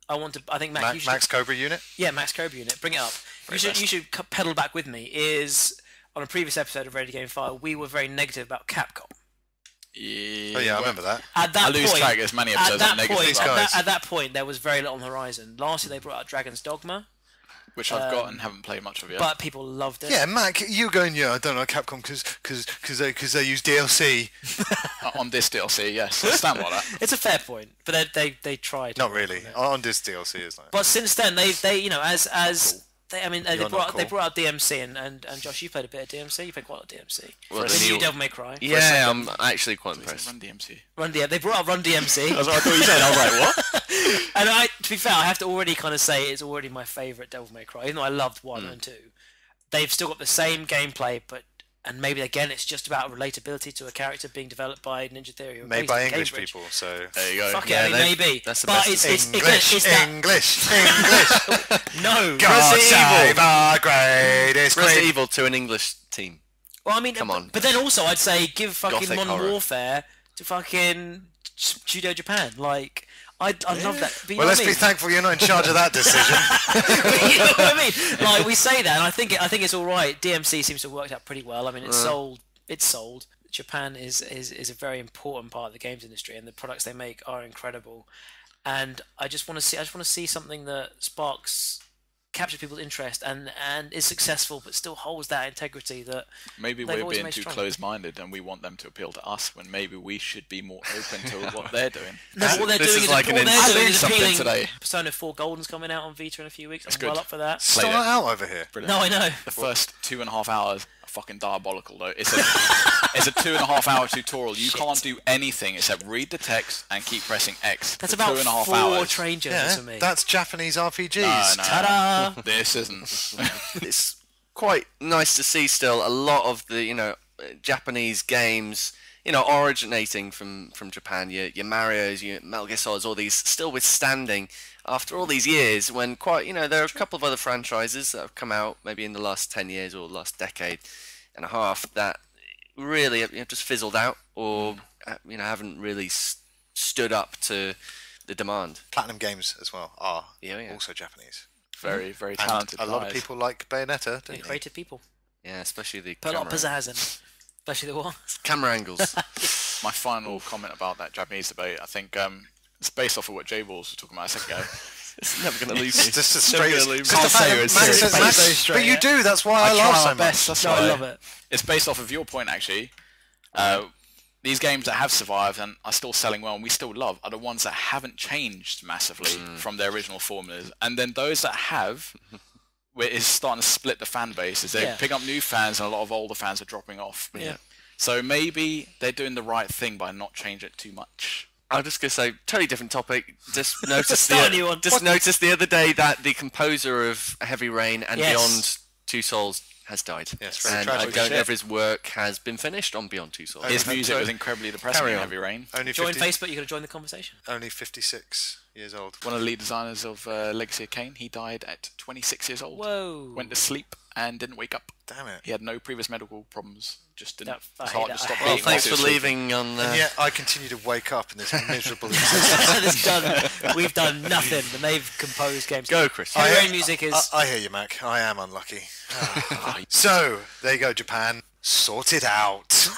I think Mac, you should, Max Cobra unit. yeah, Max Cobra unit, bring it up. You should pedal back with me. Is on a previous episode of Ready Game File, we were very negative about Capcom. Yeah, Oh yeah, I remember that. At that I lose point, track. There's many at episodes that on negative point, about at that point, there was very little on the horizon. Last year they brought out Dragon's Dogma, which I've got and haven't played much of yet. but people loved it. Yeah, Mac, you going? Yeah, I don't know Capcom because they use DLC. On this DLC, yes, I stand by that. It's a fair point, but they tried. Not really. On this DLC is like. But since then, they as They You're not brought cool. out DMC and Josh, you played a bit of DMC. You played quite a lot of DMC. Well, The new Devil May Cry. Yeah, I'm actually quite impressed. Run DMC. They brought out Run DMC. That's what I thought you said. I was like, what? And to be fair, I have to already kind of say it's already my favourite Devil May Cry, even though I loved 1 and 2. They've still got the same gameplay, and maybe again it's just about relatability to a character being developed by Ninja Theory or Made by based in English Cambridge. people, so There you go. Fuck Yeah, it, maybe. that's the but best. it's English, that, English. no. God Resident save our greatest Resident queen. Evil to an English team. Well, I mean, Come on. But then also I'd say give fucking Gothic Modern horror. Warfare to fucking Studio Japan. Like, I love that. But you Well, know let's what I be mean? thankful you're not in charge of that decision. You know what I mean? Like, we say that, and I think it's all right. DMC seems to have worked out pretty well. I mean, it's sold. It's sold. Japan is a very important part of the games industry, and the products they make are incredible. And I just want to see something that captures people's interest and is successful, but still holds that integrity that Maybe they've we're always being made too strong. closed-minded, and we want them to appeal to us when maybe we should be more open to what they're doing. No, but what they're This doing is is like what an they're I doing learned is something appealing. today. Persona 4 Golden's coming out on Vita in a few weeks. I'm good. well up for that. Start out over here. Brilliant. No, I know. The first 2.5 hours are fucking diabolical, though. It's a 2.5 hour tutorial. You can't do anything except read the text and keep pressing X. That's for about 2.5 4 hours. train journeys for me. That's Japanese RPGs. No. Ta-da! This isn't. It's quite nice to see still a lot of the Japanese games originating from Japan. Your Mario's, your Metal Gear Solids, all these still withstanding after all these years. When there are a couple of other franchises that have come out maybe in the last 10 years or last decade and a half that really have just fizzled out or haven't really stood up to the demand. Platinum Games as well are Yeah. also Japanese. Very, very And talented a lot of guys. people like Bayonetta, don't They're you? creative people. Yeah, especially the Put a lot of camera, pizzazz in. Especially the one. camera angles. My final comment about that Japanese debate, I think it's based off of what JBalls was talking about a second ago. It's never going to lose. It's just a Never straight. gonna leave. Just a fact say that it's Max serious. says, It's Max, very straight, but you yeah. do. That's why I laugh try so my best, much. that's No, I why. love it. It's based off of your point, actually. These games that have survived and are still selling well and we still love are the ones that haven't changed massively from their original formulas. And then those that have, where it's starting to split the fan base, as they Yeah. pick up new fans and a lot of older fans are dropping off. Yeah. So maybe they're doing the right thing by not changing it too much. I'm just going to say, totally different topic. Just noticed Start a new one. noticed the other day that the composer of Heavy Rain and Yes. Beyond Two Souls has died. Yes, very and I tragic. don't know Shit. if his work has been finished on Beyond Two Souls. His hope music so. was incredibly depressing Carry in on. Heavy Rain. Only Join 50, Facebook, you're going to join the conversation. only 56 years old. One of the lead designers of Legacy of Kain, he died at 26 years old. Whoa. Went to sleep and didn't wake up. Damn it. He had no previous medical problems. Just didn't. I his hate heart that. just I stopped hate Well, beating thanks whilst for he was sleeping. leaving on. And yet I continue to wake up in this miserable existence. It's done. We've done nothing, and they've composed games. Go, Chris. Heavy Rain music is. I hear you, Mac. I am unlucky. So, there you go, Japan. Sort it out.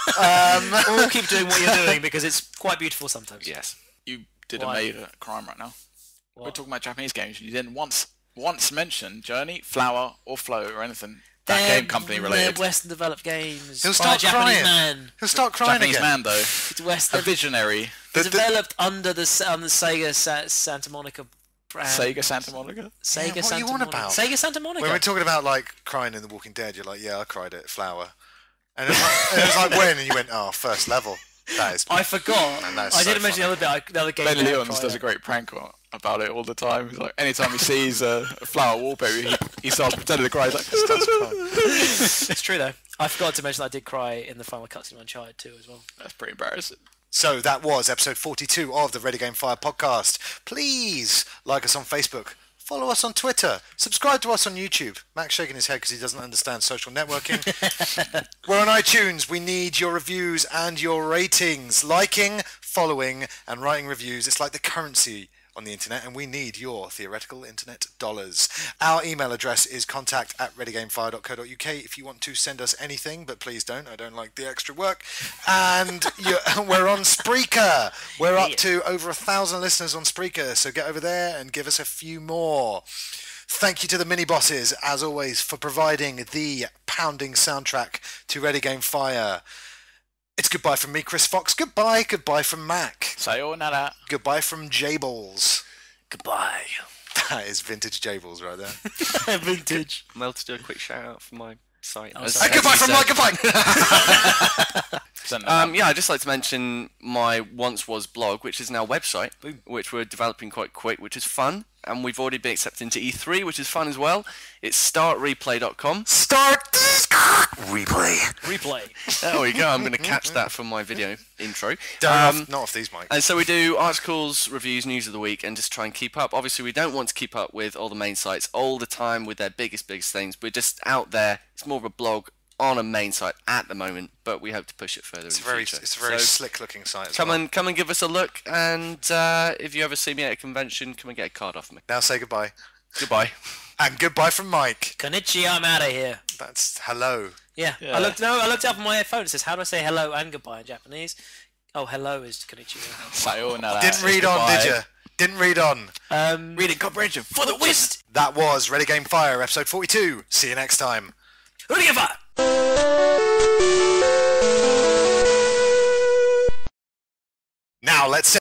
We'll keep doing what you're doing because it's quite beautiful sometimes. Yes. You did Why? a major crime right now. We're What? talking about Japanese games. You didn't once mention Journey, Flower, or Flow or anything that They're- game company related. They're Western developed games. He'll by start a Japanese crying. man. He'll start crying Japanese again. man though, It's a Western. visionary. They're developed under the Sega Santa Monica brand. Sega Santa Monica. Sega what are Santa you on Monica. about? Sega Santa Monica. When we're talking about like crying in The Walking Dead, you're like, yeah, I cried at Flower. And it was like when? And you went, oh, first level. That is. I forgot. Man, that is I so didn't mention funny. the other game. Ben that I Leons cried does a at. great prank about it all the time. He's like, anytime he sees a Flower wallpaper, he starts pretending to cry. He's like, It's true though. I forgot to mention that I did cry in the final cutscene of Uncharted 2 as well. that's pretty embarrassing. So that was episode 42 of the Ready Game Fire podcast. Please like us on Facebook. Follow us on Twitter. Subscribe to us on YouTube. Mac's shaking his head because he doesn't understand social networking. We're on iTunes. We need your reviews and your ratings. Liking, following, and writing reviews. It's like the currency on the internet, and we need your theoretical internet dollars. Our email address is contact@readygamefire.co.uk if you want to send us anything, but please don't. I don't like the extra work. And we're on Spreaker. We're up to over 1,000 listeners on Spreaker, so get over there and give us a few more. Thank you to the mini bosses, as always, for providing the pounding soundtrack to Ready Game Fire. It's goodbye from me, Chris Fox. Goodbye from Mac. Sayonara. Goodbye from JBalls. Goodbye. That is vintage JBalls right there. Vintage. I'm able to do a quick shout out for my site. Oh, As- sorry. as Goodbye you from said. Mike, goodbye! Yeah, I'd just like to mention my once was blog, which is now a website, which we're developing quite quick, which is fun, and we've already been accepted into E3, which is fun as well. It's startreplay.com. Start replay. Replay. There we go. I'm going to catch that from my video intro. Not off these, Mike. And so we do articles, reviews, news of the week, and just try and keep up. Obviously, we don't want to keep up with all the main sites all the time with their biggest things. We're just out there. It's more of a blog on a main site at the moment, but we hope to push it further It's in a the very, future. it's a very So slick-looking site. As come well. and give us a look, and if you ever see me at a convention, come and get a card off me. Now say goodbye. Goodbye. And goodbye from Mike. Konnichiwa, I'm out of here. That's hello. Yeah. I looked it up on my phone. It says, how do I say hello and goodbye in Japanese? Oh, hello is konnichiwa. Sayonara. Didn't read on, did you? Didn't read on. Reading comprehension for the whist. That was Ready Game Fire, episode 42. See you next time. Urigawa! Now let's